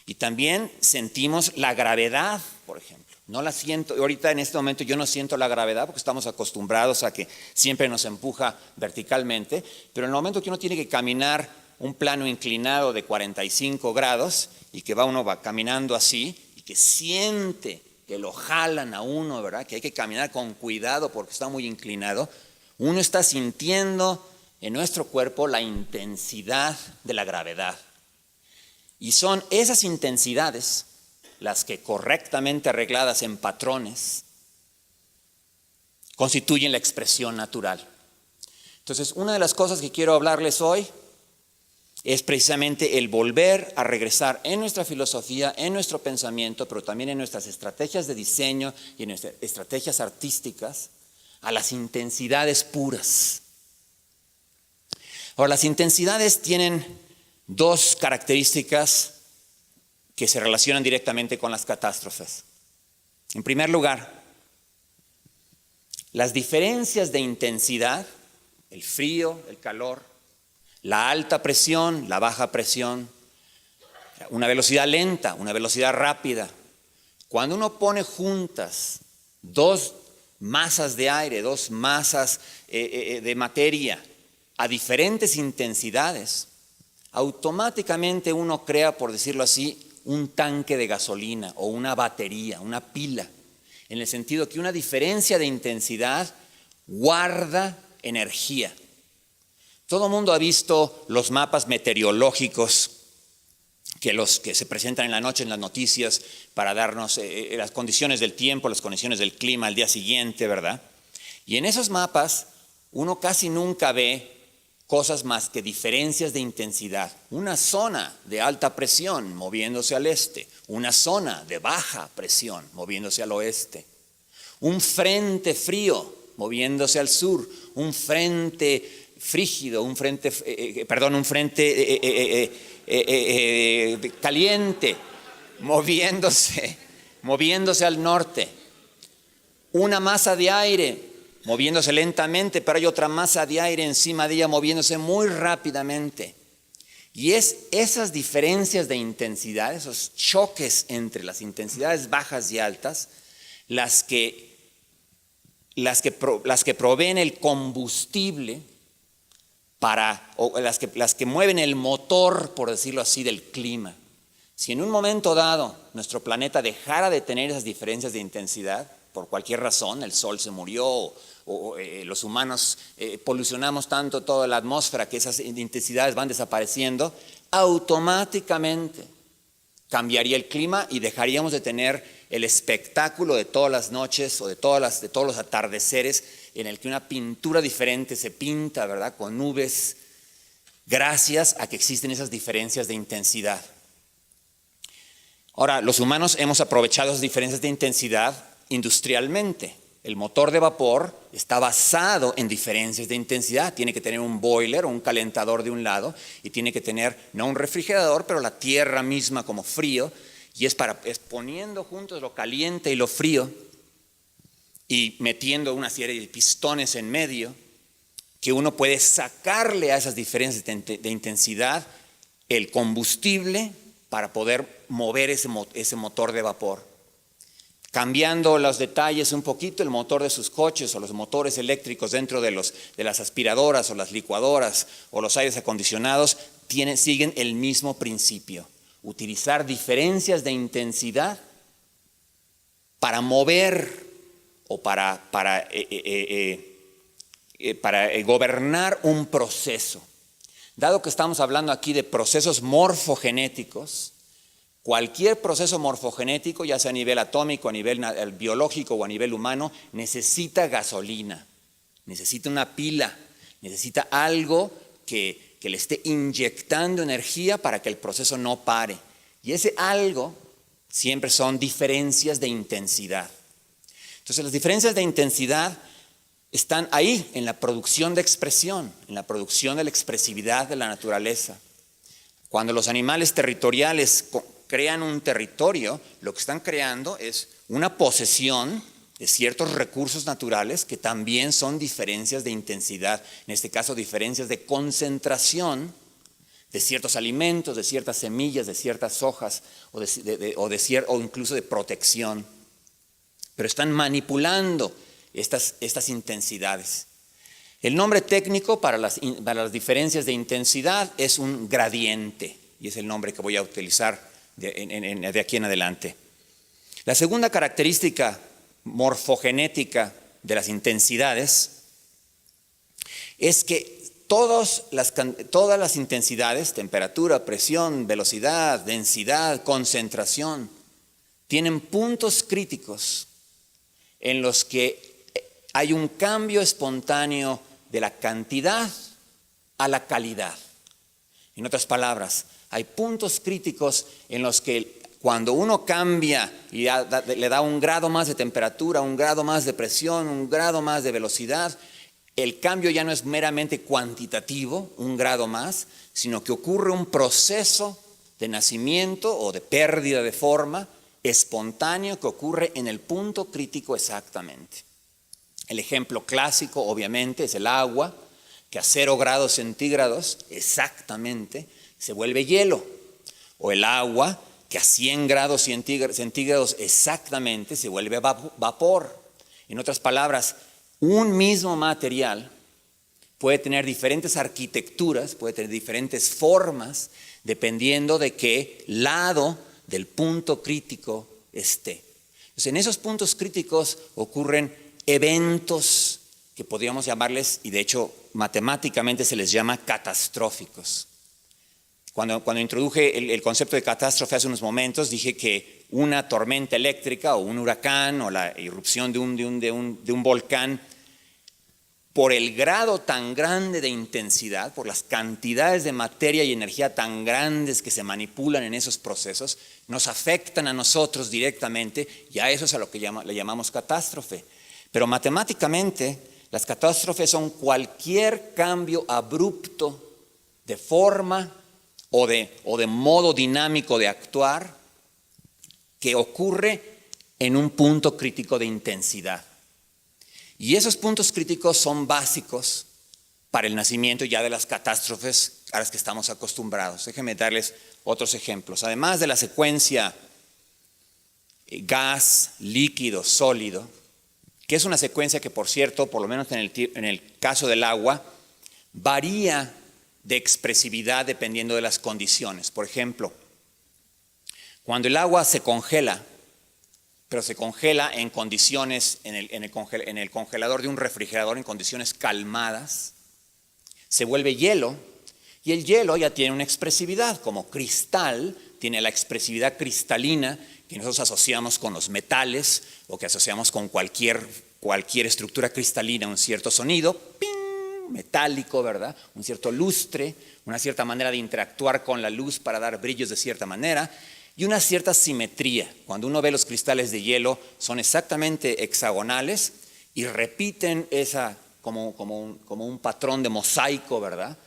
Y también sentimos la gravedad, por ejemplo. No la siento, ahorita en este momento yo no siento la gravedad porque estamos acostumbrados a que siempre nos empuja verticalmente, pero en el momento que uno tiene que caminar un plano inclinado de 45 grados y que uno va caminando así y que siente que lo jalan a uno, ¿verdad? Que hay que caminar con cuidado porque está muy inclinado, uno está sintiendo en nuestro cuerpo la intensidad de la gravedad. Y son esas intensidades las que correctamente arregladas en patrones constituyen la expresión natural. Entonces, una de las cosas que quiero hablarles hoy es precisamente el volver a regresar en nuestra filosofía, en nuestro pensamiento, pero también en nuestras estrategias de diseño y en nuestras estrategias artísticas, a las intensidades puras. Ahora, las intensidades tienen dos características que se relacionan directamente con las catástrofes. En primer lugar, las diferencias de intensidad, el frío, el calor, la alta presión, la baja presión, una velocidad lenta, una velocidad rápida. Cuando uno pone juntas dos masas de aire, dos masas de materia a diferentes intensidades, automáticamente uno crea, por decirlo así, un tanque de gasolina o una batería, una pila, en el sentido que una diferencia de intensidad guarda energía. Todo el mundo ha visto los mapas meteorológicos que se presentan en la noche en las noticias para darnos las condiciones del tiempo, las condiciones del clima al día siguiente, ¿verdad? Y en esos mapas uno casi nunca ve cosas más que diferencias de intensidad. Una zona de alta presión moviéndose al este, una zona de baja presión moviéndose al oeste, un frente frío moviéndose al sur, un frente frígido, un frente caliente moviéndose al norte, una masa de aire moviéndose lentamente, pero hay otra masa de aire encima de ella moviéndose muy rápidamente. Y es esas diferencias de intensidad, esos choques entre las intensidades bajas y altas, las que proveen el combustible o las que mueven el motor, por decirlo así, del clima. Si en un momento dado nuestro planeta dejara de tener esas diferencias de intensidad, por cualquier razón, el sol se murió o los humanos polucionamos tanto toda la atmósfera que esas intensidades van desapareciendo, automáticamente cambiaría el clima y dejaríamos de tener el espectáculo de todas las noches o de todos los atardeceres en el que una pintura diferente se pinta, ¿verdad?, con nubes, gracias a que existen esas diferencias de intensidad. Ahora, los humanos hemos aprovechado esas diferencias de intensidad industrialmente. El motor de vapor está basado en diferencias de intensidad. Tiene que tener un boiler o un calentador de un lado y tiene que tener no un refrigerador, pero la tierra misma como frío. Y es poniendo juntos lo caliente y lo frío y metiendo una serie de pistones en medio que uno puede sacarle a esas diferencias de intensidad el combustible para poder mover ese motor de vapor. Cambiando los detalles un poquito, el motor de sus coches o los motores eléctricos dentro de las aspiradoras o las licuadoras o los aires acondicionados siguen el mismo principio. Utilizar diferencias de intensidad para mover o para gobernar un proceso. Dado que estamos hablando aquí de procesos morfogenéticos, cualquier proceso morfogenético, ya sea a nivel atómico, a nivel biológico o a nivel humano, necesita gasolina, necesita una pila, necesita algo que le esté inyectando energía para que el proceso no pare. Y ese algo siempre son diferencias de intensidad. Entonces, las diferencias de intensidad están ahí en la producción de expresión, en la producción de la expresividad de la naturaleza. Cuando los animales territoriales crean un territorio, lo que están creando es una posesión de ciertos recursos naturales que también son diferencias de intensidad, en este caso diferencias de concentración de ciertos alimentos, de ciertas semillas, de ciertas hojas o incluso de protección. Pero están manipulando estas intensidades. El nombre técnico para las diferencias de intensidad es un gradiente y es el nombre que voy a utilizar de aquí en adelante. La segunda característica morfogenética de las intensidades es que todas las intensidades, temperatura, presión, velocidad, densidad, concentración, tienen puntos críticos en los que hay un cambio espontáneo de la cantidad a la calidad. En otras palabras, hay puntos críticos en los que cuando uno cambia y le da un grado más de temperatura, un grado más de presión, un grado más de velocidad, el cambio ya no es meramente cuantitativo, un grado más, sino que ocurre un proceso de nacimiento o de pérdida de forma espontáneo que ocurre en el punto crítico exactamente. El ejemplo clásico, obviamente, es el agua, que a 0 grados centígrados exactamente se vuelve hielo, o el agua que a 100 grados centígrados exactamente se vuelve vapor. En otras palabras, un mismo material puede tener diferentes arquitecturas, puede tener diferentes formas, dependiendo de qué lado del punto crítico esté. Entonces, en esos puntos críticos ocurren eventos que podríamos llamarles, y de hecho matemáticamente se les llama catastróficos. Cuando introduje el concepto de catástrofe hace unos momentos, dije que una tormenta eléctrica o un huracán o la irrupción de un volcán, por el grado tan grande de intensidad, por las cantidades de materia y energía tan grandes que se manipulan en esos procesos, nos afectan a nosotros directamente, y a eso es a lo que le llamamos catástrofe. Pero matemáticamente, las catástrofes son cualquier cambio abrupto de forma o de modo dinámico de actuar que ocurre en un punto crítico de intensidad. Y esos puntos críticos son básicos para el nacimiento ya de las catástrofes a las que estamos acostumbrados. Déjenme darles otros ejemplos. Además de la secuencia gas, líquido, sólido, que es una secuencia que, por cierto, por lo menos en el caso del agua, varía de expresividad dependiendo de las condiciones. Por ejemplo, cuando el agua se congela, pero se congela en condiciones, en el congelador de un refrigerador, en condiciones calmadas, se vuelve hielo, y el hielo ya tiene una expresividad, como cristal, tiene la expresividad cristalina que nosotros asociamos con los metales o que asociamos con cualquier estructura cristalina, un cierto sonido, ¡ping!, metálico, ¿verdad? Un cierto lustre, una cierta manera de interactuar con la luz para dar brillos de cierta manera, y una cierta simetría. Cuando uno ve los cristales de hielo, son exactamente hexagonales y repiten como un patrón de mosaico, ¿verdad?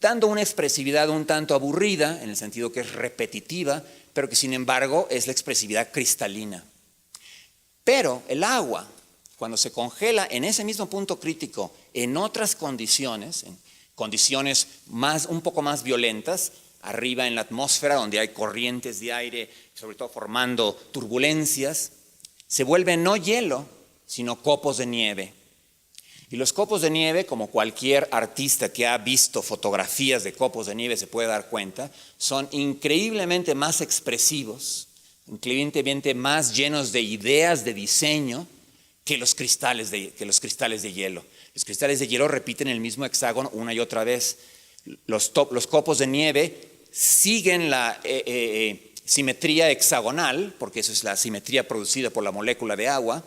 Dando una expresividad un tanto aburrida, en el sentido que es repetitiva, pero que sin embargo es la expresividad cristalina. Pero el agua, cuando se congela en ese mismo punto crítico, en otras condiciones, en condiciones un poco más violentas, arriba en la atmósfera, donde hay corrientes de aire, sobre todo formando turbulencias, se vuelve no hielo, sino copos de nieve. Y los copos de nieve, como cualquier artista que ha visto fotografías de copos de nieve se puede dar cuenta, son increíblemente más expresivos, increíblemente más llenos de ideas de diseño que los cristales de hielo. Los cristales de hielo repiten el mismo hexágono una y otra vez. Los copos de nieve siguen la simetría hexagonal, porque eso es la simetría producida por la molécula de agua,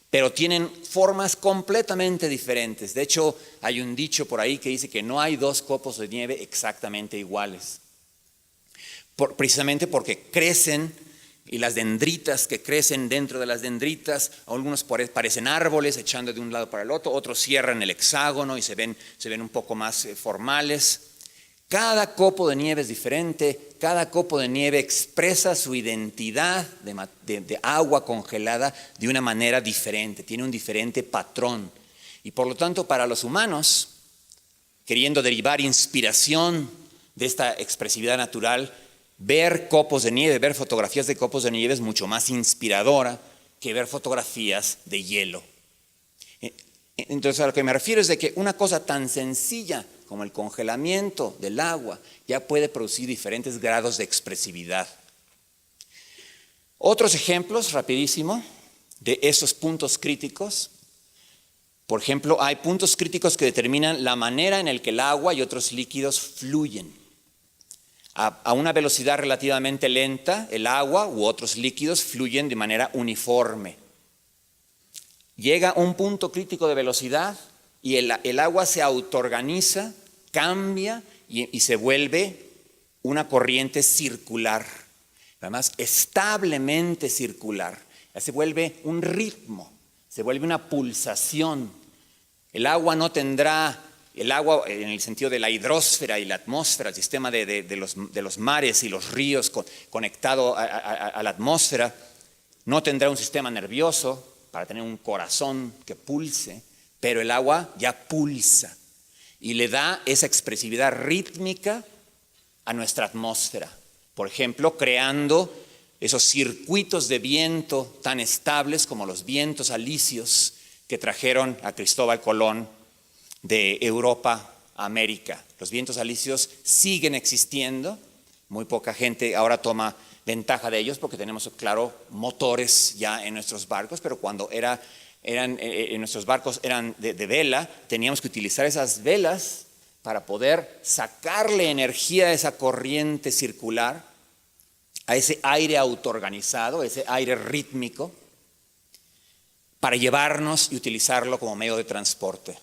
pero tienen formas completamente diferentes. De hecho, hay un dicho por ahí que dice que no hay dos copos de nieve exactamente iguales. Precisamente porque crecen, y las dendritas que crecen dentro de las dendritas, algunos parecen árboles echando de un lado para el otro, otros cierran el hexágono y se ven un poco más formales. Cada copo de nieve es diferente, cada copo de nieve expresa su identidad de agua congelada de una manera diferente, tiene un diferente patrón. Y por lo tanto, para los humanos, queriendo derivar inspiración de esta expresividad natural, ver copos de nieve, ver fotografías de copos de nieve es mucho más inspiradora que ver fotografías de hielo. Entonces, a lo que me refiero es de que una cosa tan sencilla como el congelamiento del agua ya puede producir diferentes grados de expresividad. Otros ejemplos, rapidísimo, de esos puntos críticos. Por ejemplo, hay puntos críticos que determinan la manera en la que el agua y otros líquidos fluyen. A una velocidad relativamente lenta, el agua u otros líquidos fluyen de manera uniforme. Llega un punto crítico de velocidad y el agua se autoorganiza, cambia y se vuelve una corriente circular, además establemente circular. Se vuelve un ritmo, se vuelve una pulsación. El agua no tendrá, el agua en el sentido de la hidrósfera y la atmósfera, el sistema de los mares y los ríos conectado a la atmósfera, no tendrá un sistema nervioso para tener un corazón que pulse, pero el agua ya pulsa y le da esa expresividad rítmica a nuestra atmósfera. Por ejemplo, creando esos circuitos de viento tan estables como los vientos alisios que trajeron a Cristóbal Colón de Europa a América. Los vientos alisios siguen existiendo, muy poca gente ahora toma ventaja de ellos porque tenemos, claro, motores ya en nuestros barcos, pero cuando nuestros barcos eran de vela, teníamos que utilizar esas velas para poder sacarle energía a esa corriente circular, a ese aire autoorganizado, ese aire rítmico, para llevarnos y utilizarlo como medio de transporte.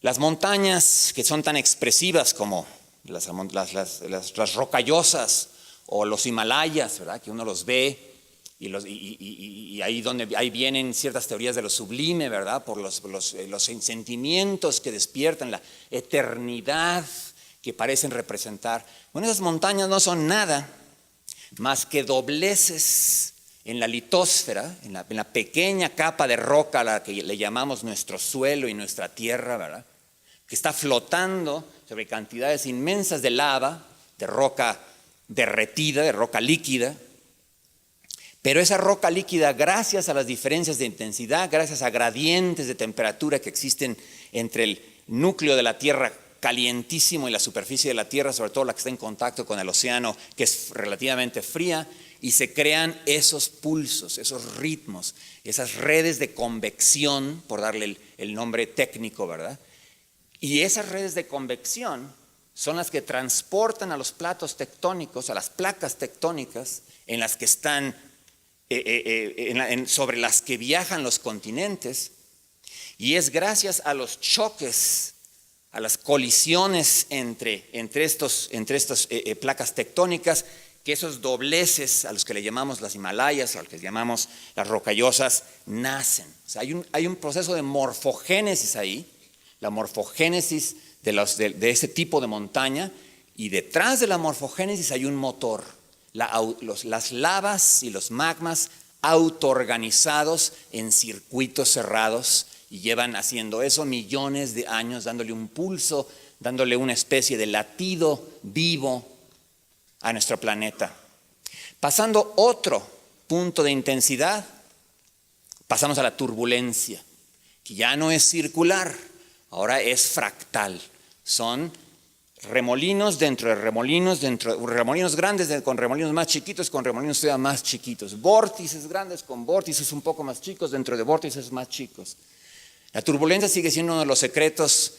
Las montañas que son tan expresivas como las rocallosas o los Himalayas, ¿verdad? Que uno los ve y ahí vienen ciertas teorías de lo sublime, ¿verdad? Por los sentimientos que despiertan, la eternidad que parecen representar. Bueno, esas montañas no son nada más que dobleces en la litosfera, en la pequeña capa de roca a la que le llamamos nuestro suelo y nuestra tierra, ¿verdad? Que está flotando sobre cantidades inmensas de lava, de roca derretida, de roca líquida. Pero esa roca líquida, gracias a las diferencias de intensidad, gracias a gradientes de temperatura que existen entre el núcleo de la Tierra calientísimo y la superficie de la Tierra, sobre todo la que está en contacto con el océano, que es relativamente fría, y se crean esos pulsos, esos ritmos, esas redes de convección, por darle el nombre técnico, ¿verdad? Y esas redes de convección son las que transportan a los platos tectónicos, a las placas tectónicas en las que están, sobre las que viajan los continentes, y es gracias a los choques, a las colisiones entre estas placas tectónicas, que esos dobleces a los que le llamamos las Himalayas o a los que le llamamos las rocallosas nacen. O sea, hay un proceso de morfogénesis ahí, la morfogénesis de ese tipo de montaña, y detrás de la morfogénesis hay un motor, las lavas y los magmas autoorganizados en circuitos cerrados, y llevan haciendo eso millones de años, dándole un pulso, dándole una especie de latido vivo a nuestro planeta. Pasando otro punto de intensidad, pasamos a la turbulencia, que ya no es circular, ahora es fractal. Son remolinos dentro de remolinos, remolinos grandes con remolinos más chiquitos, con remolinos todavía más chiquitos, vórtices grandes con vórtices un poco más chicos dentro de vórtices más chicos. La turbulencia sigue siendo uno de los secretos,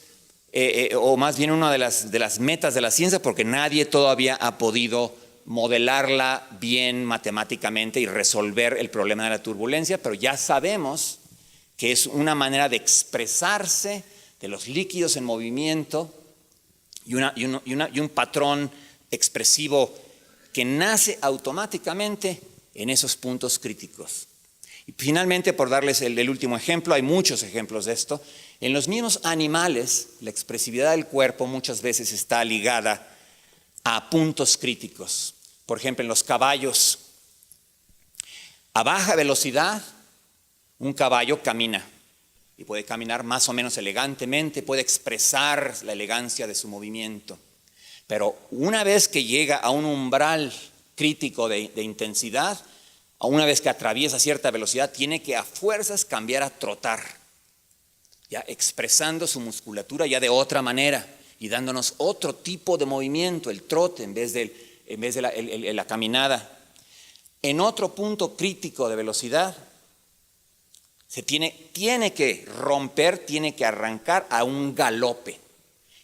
o más bien una de las metas de la ciencia, porque nadie todavía ha podido modelarla bien matemáticamente y resolver el problema de la turbulencia, pero ya sabemos que es una manera de expresarse de los líquidos en movimiento y un patrón expresivo que nace automáticamente en esos puntos críticos. Y finalmente, por darles el último ejemplo, hay muchos ejemplos de esto. En los mismos animales, la expresividad del cuerpo muchas veces está ligada a puntos críticos. Por ejemplo, en los caballos, a baja velocidad, un caballo camina y puede caminar más o menos elegantemente, puede expresar la elegancia de su movimiento. Pero una vez que llega a un umbral crítico de intensidad, una vez que atraviesa cierta velocidad, tiene que a fuerzas cambiar a trotar, ya expresando su musculatura ya de otra manera y dándonos otro tipo de movimiento, el trote en vez de la caminada. En otro punto crítico de velocidad, se tiene que romper, tiene que arrancar a un galope.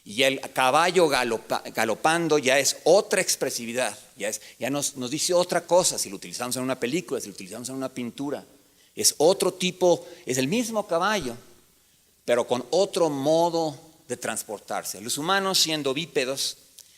Y el caballo galopando ya es otra expresividad, ya nos dice otra cosa si lo utilizamos en una película, si lo utilizamos en una pintura. Es otro tipo, es el mismo caballo, pero con otro modo de transportarse. Los humanos, siendo bípedos,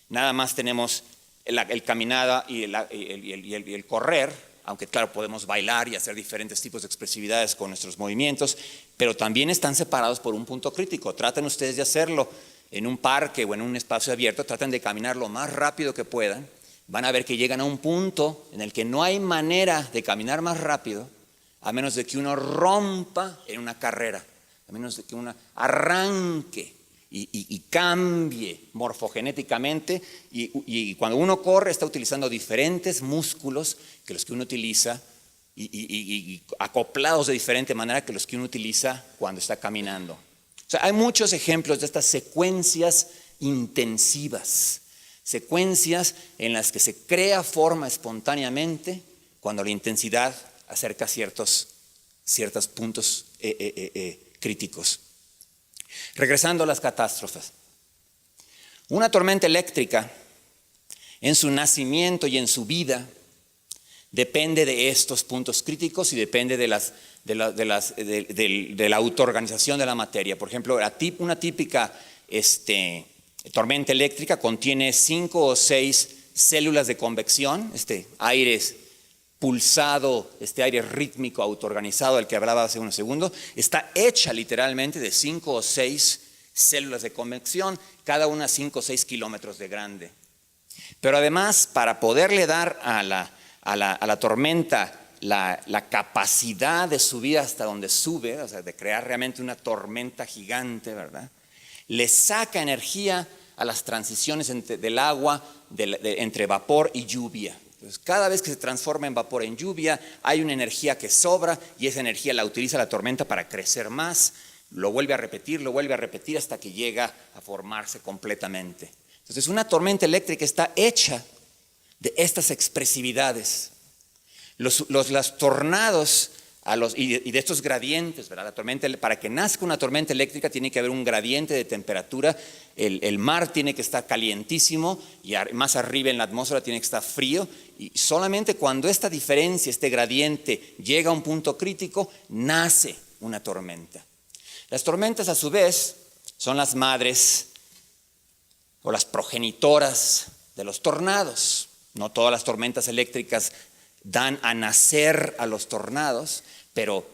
nada más tenemos el caminada y el correr, aunque claro, podemos bailar y hacer diferentes tipos de expresividades con nuestros movimientos, pero también están separados por un punto crítico. Traten ustedes de hacerlo en un parque o en un espacio abierto, traten de caminar lo más rápido que puedan. Van a ver que llegan a un punto en el que no hay manera de caminar más rápido, a menos de que uno rompa en una carrera, a menos de que uno arranque y cambie morfogenéticamente, y cuando uno corre está utilizando diferentes músculos que los que uno utiliza y acoplados de diferente manera que los que uno utiliza cuando está caminando. O sea, hay muchos ejemplos de estas secuencias intensivas, secuencias en las que se crea forma espontáneamente cuando la intensidad acerca ciertos puntos críticos. Regresando a las catástrofes. Una tormenta eléctrica en su nacimiento y en su vida depende de estos puntos críticos y depende de la autoorganización de la materia. Por ejemplo, una típica tormenta eléctrica contiene 5 o 6 células de convección, aire pulsado, aire rítmico autoorganizado del que hablaba hace unos segundos, está hecha literalmente de 5 o 6 células de convección, cada una 5 o 6 kilómetros de grande. Pero además, para poderle dar a la tormenta la capacidad de subir hasta donde sube, o sea, de crear realmente una tormenta gigante, ¿verdad? Le saca energía a las transiciones del agua entre vapor y lluvia. Entonces, cada vez que se transforma en vapor en lluvia, hay una energía que sobra y esa energía la utiliza la tormenta para crecer más, lo vuelve a repetir hasta que llega a formarse completamente. Entonces, una tormenta eléctrica está hecha de estas expresividades. Los tornados y de estos gradientes, ¿verdad? La tormenta, para que nazca una tormenta eléctrica tiene que haber un gradiente de temperatura. El mar tiene que estar calientísimo y más arriba en la atmósfera tiene que estar frío. Y solamente cuando esta diferencia, este gradiente llega a un punto crítico, nace una tormenta. Las tormentas, a su vez, son las madres o las progenitoras de los tornados. No todas las tormentas eléctricas dan a nacer a los tornados, pero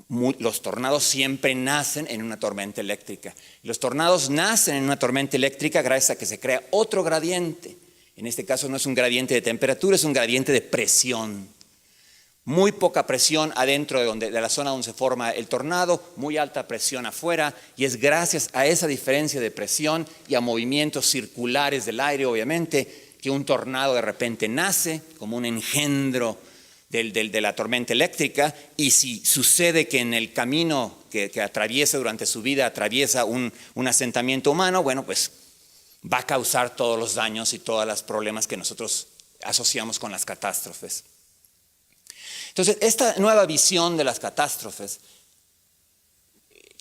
los tornados siempre nacen en una tormenta eléctrica. Los tornados nacen en una tormenta eléctrica gracias a que se crea otro gradiente. En este caso no es un gradiente de temperatura, es un gradiente de presión. Muy poca presión adentro de la zona donde se forma el tornado, muy alta presión afuera, y es gracias a esa diferencia de presión y a movimientos circulares del aire, obviamente, que un tornado de repente nace como un engendro de la tormenta eléctrica, y si sucede que en el camino que atraviesa durante su vida, atraviesa un asentamiento humano, bueno, pues va a causar todos los daños y todos los problemas que nosotros asociamos con las catástrofes. Entonces, esta nueva visión de las catástrofes,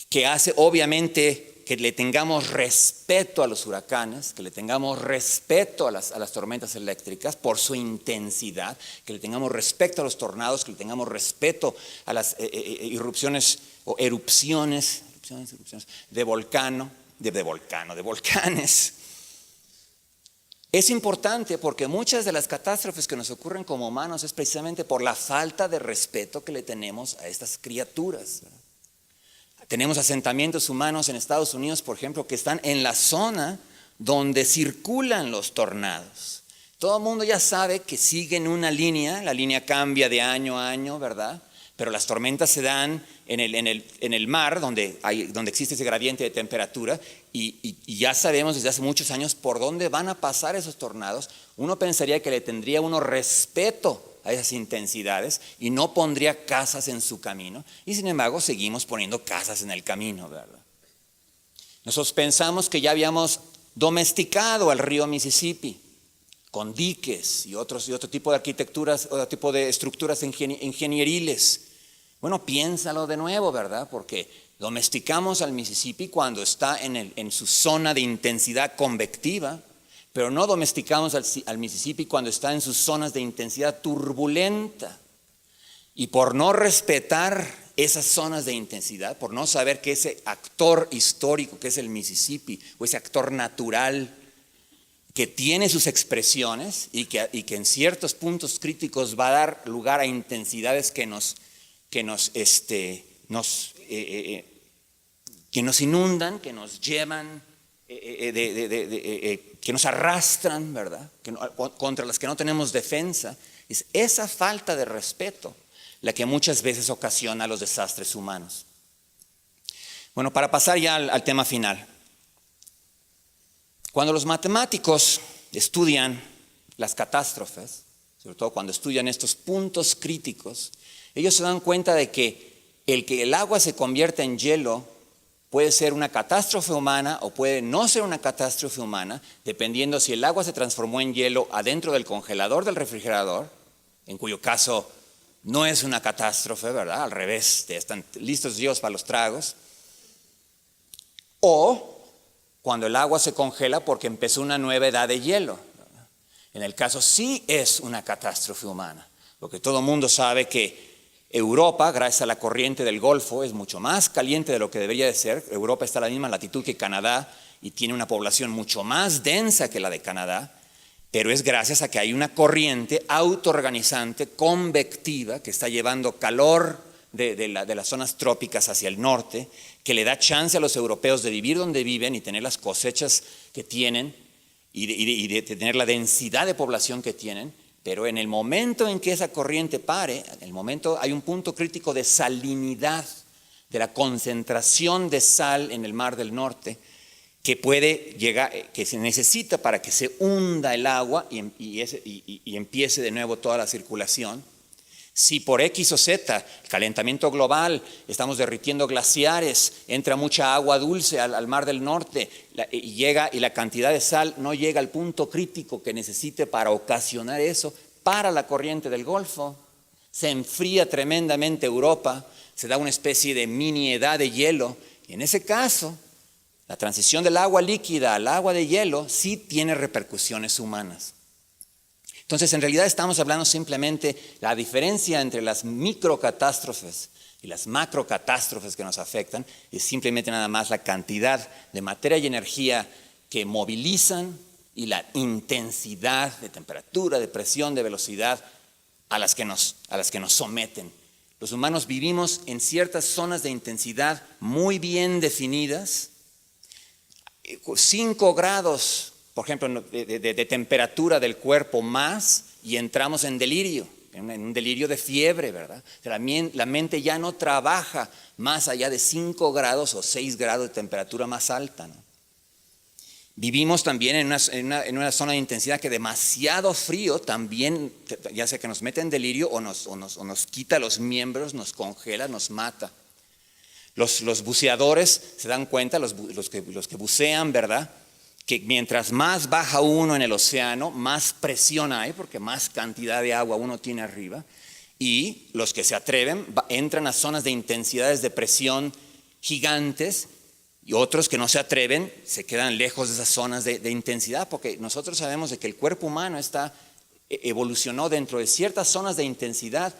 que hace obviamente que le tengamos respeto a los huracanes, que le tengamos respeto a las tormentas eléctricas por su intensidad, que le tengamos respeto a los tornados, que le tengamos respeto a las erupciones de volcanes. Es importante porque muchas de las catástrofes que nos ocurren como humanos es precisamente por la falta de respeto que le tenemos a estas criaturas, ¿verdad? Tenemos asentamientos humanos en Estados Unidos, por ejemplo, que están en la zona donde circulan los tornados. Todo el mundo ya sabe que siguen una línea, la línea cambia de año a año, ¿verdad? Pero las tormentas se dan en el mar, donde existe ese gradiente de temperatura, y ya sabemos desde hace muchos años por dónde van a pasar esos tornados. Uno pensaría que le tendría uno respeto a esas intensidades y no pondría casas en su camino, y sin embargo seguimos poniendo casas en el camino, ¿verdad? Nosotros pensamos que ya habíamos domesticado al río Mississippi con diques y otro tipo de arquitecturas, otro tipo de estructuras ingenieriles. Bueno, piénsalo de nuevo, ¿verdad? Porque domesticamos al Mississippi cuando está en su zona de intensidad convectiva, pero no domesticamos al Mississippi cuando está en sus zonas de intensidad turbulenta. Y por no respetar esas zonas de intensidad, por no saber que ese actor histórico que es el Mississippi, o ese actor natural, que tiene sus expresiones y que en ciertos puntos críticos va a dar lugar a intensidades que nos inundan, que nos llevan, que nos arrastran, ¿verdad? Contra las que no tenemos defensa. Es esa falta de respeto la que muchas veces ocasiona los desastres humanos. Bueno, para pasar ya al tema final. Cuando los matemáticos estudian las catástrofes, sobre todo cuando estudian estos puntos críticos, ellos se dan cuenta de que el agua se convierta en hielo puede ser una catástrofe humana o puede no ser una catástrofe humana, dependiendo si el agua se transformó en hielo adentro del congelador del refrigerador, en cuyo caso no es una catástrofe, ¿verdad? Al revés, están listos Dios para los tragos. O cuando el agua se congela porque empezó una nueva edad de hielo. En el caso sí es una catástrofe humana, porque todo el mundo sabe que Europa, gracias a la corriente del Golfo, es mucho más caliente de lo que debería de ser. Europa está a la misma latitud que Canadá y tiene una población mucho más densa que la de Canadá, pero es gracias a que hay una corriente autoorganizante, convectiva, que está llevando calor de las zonas trópicas hacia el norte, que le da chance a los europeos de vivir donde viven y tener las cosechas que tienen y de tener la densidad de población que tienen. Pero en el momento en que esa corriente pare, hay un punto crítico de salinidad, de la concentración de sal en el Mar del Norte, que puede llegar, que se necesita para que se hunda el agua y empiece de nuevo toda la circulación. Si por X o Z, el calentamiento global, estamos derritiendo glaciares, entra mucha agua dulce al Mar del Norte y la cantidad de sal no llega al punto crítico que necesite para ocasionar eso, para la corriente del Golfo, se enfría tremendamente Europa, se da una especie de mini edad de hielo y en ese caso, la transición del agua líquida al agua de hielo sí tiene repercusiones humanas. Entonces, en realidad estamos hablando simplemente de la diferencia entre las microcatástrofes y las macrocatástrofes que nos afectan, es simplemente nada más la cantidad de materia y energía que movilizan y la intensidad de temperatura, de presión, de velocidad a las que nos someten. Los humanos vivimos en ciertas zonas de intensidad muy bien definidas, 5 grados. Por ejemplo, de temperatura del cuerpo más y entramos en delirio, en un delirio de fiebre, ¿verdad? La mente ya no trabaja más allá de 5 grados o 6 grados de temperatura más alta, ¿no? Vivimos también en una zona de intensidad que demasiado frío también, ya sea que nos mete en delirio o nos quita los miembros, nos congela, nos mata. Los buceadores se dan cuenta, los que bucean, ¿verdad?, que mientras más baja uno en el océano, más presión hay, porque más cantidad de agua uno tiene arriba, y los que se atreven entran a zonas de intensidades de presión gigantes, y otros que no se atreven se quedan lejos de esas zonas de intensidad, porque nosotros sabemos de que el cuerpo humano evolucionó dentro de ciertas zonas de intensidad,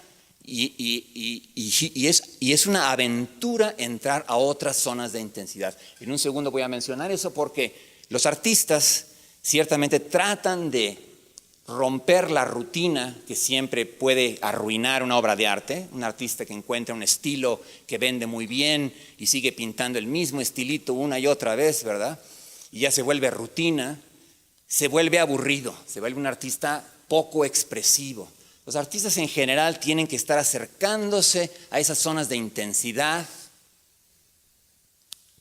y es una aventura entrar a otras zonas de intensidad. En un segundo voy a mencionar eso porque los artistas ciertamente tratan de romper la rutina que siempre puede arruinar una obra de arte. Un artista que encuentra un estilo que vende muy bien y sigue pintando el mismo estilito una y otra vez, ¿verdad? Y ya se vuelve rutina, se vuelve aburrido, se vuelve un artista poco expresivo. Los artistas en general tienen que estar acercándose a esas zonas de intensidad,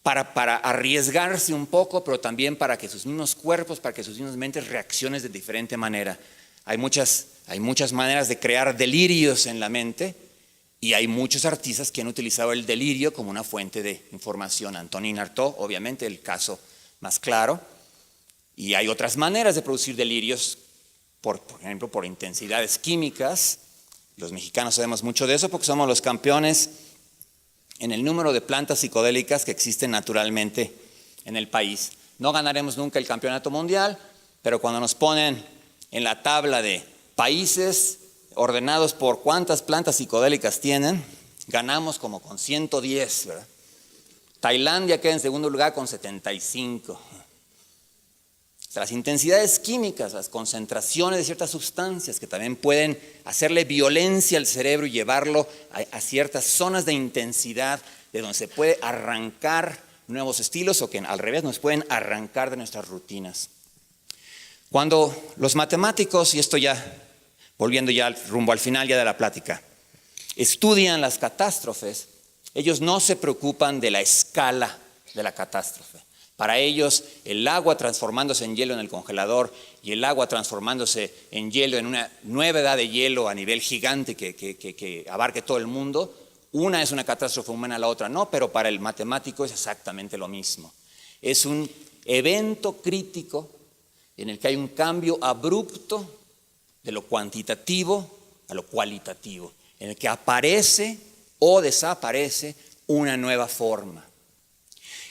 para arriesgarse un poco, pero también para que sus mismos cuerpos, para que sus mismas mentes reaccionen de diferente manera. Hay muchas maneras de crear delirios en la mente y hay muchos artistas que han utilizado el delirio como una fuente de información. Antonin Artaud, obviamente, el caso más claro. Y hay otras maneras de producir delirios, por ejemplo, por intensidades químicas. Los mexicanos sabemos mucho de eso porque somos los campeones en el número de plantas psicodélicas que existen naturalmente en el país. No ganaremos nunca el campeonato mundial, pero cuando nos ponen en la tabla de países ordenados por cuántas plantas psicodélicas tienen, ganamos como con 110, ¿verdad? Tailandia queda en segundo lugar con 75. Las intensidades químicas, las concentraciones de ciertas sustancias que también pueden hacerle violencia al cerebro y llevarlo a ciertas zonas de intensidad de donde se puede arrancar nuevos estilos o que al revés nos pueden arrancar de nuestras rutinas. Cuando los matemáticos, y esto ya volviendo ya rumbo al final ya de la plática, estudian las catástrofes, ellos no se preocupan de la escala de la catástrofe. Para ellos, el agua transformándose en hielo en el congelador y el agua transformándose en hielo en una nueva edad de hielo a nivel gigante que abarque todo el mundo, una es una catástrofe humana, la otra no, pero para el matemático es exactamente lo mismo. Es un evento crítico en el que hay un cambio abrupto de lo cuantitativo a lo cualitativo, en el que aparece o desaparece una nueva forma.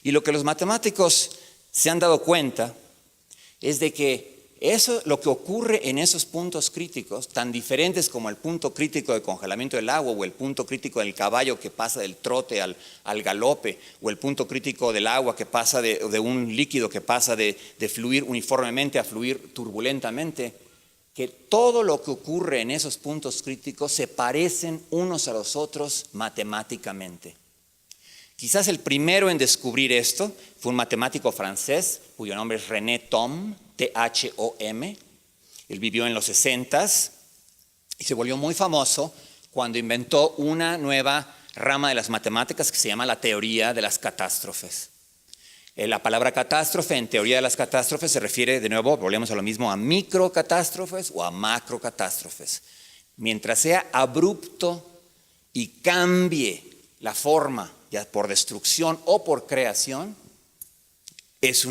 Y lo que los matemáticos se han dado cuenta es de que eso, lo que ocurre en esos puntos críticos, tan diferentes como el punto crítico de congelamiento del agua o el punto crítico del caballo que pasa del trote al galope, o el punto crítico del agua que pasa de un líquido que pasa de fluir uniformemente a fluir turbulentamente, que todo lo que ocurre en esos puntos críticos se parecen unos a los otros matemáticamente. Quizás el primero en descubrir esto fue un matemático francés cuyo nombre es René Thom, T-H-O-M. Él vivió en los 60s y se volvió muy famoso cuando inventó una nueva rama de las matemáticas que se llama la teoría de las catástrofes. La palabra catástrofe en teoría de las catástrofes se refiere, de nuevo, volvemos a lo mismo, a microcatástrofes o a macrocatástrofes. Mientras sea abrupto y cambie la forma, ya por destrucción o por creación, es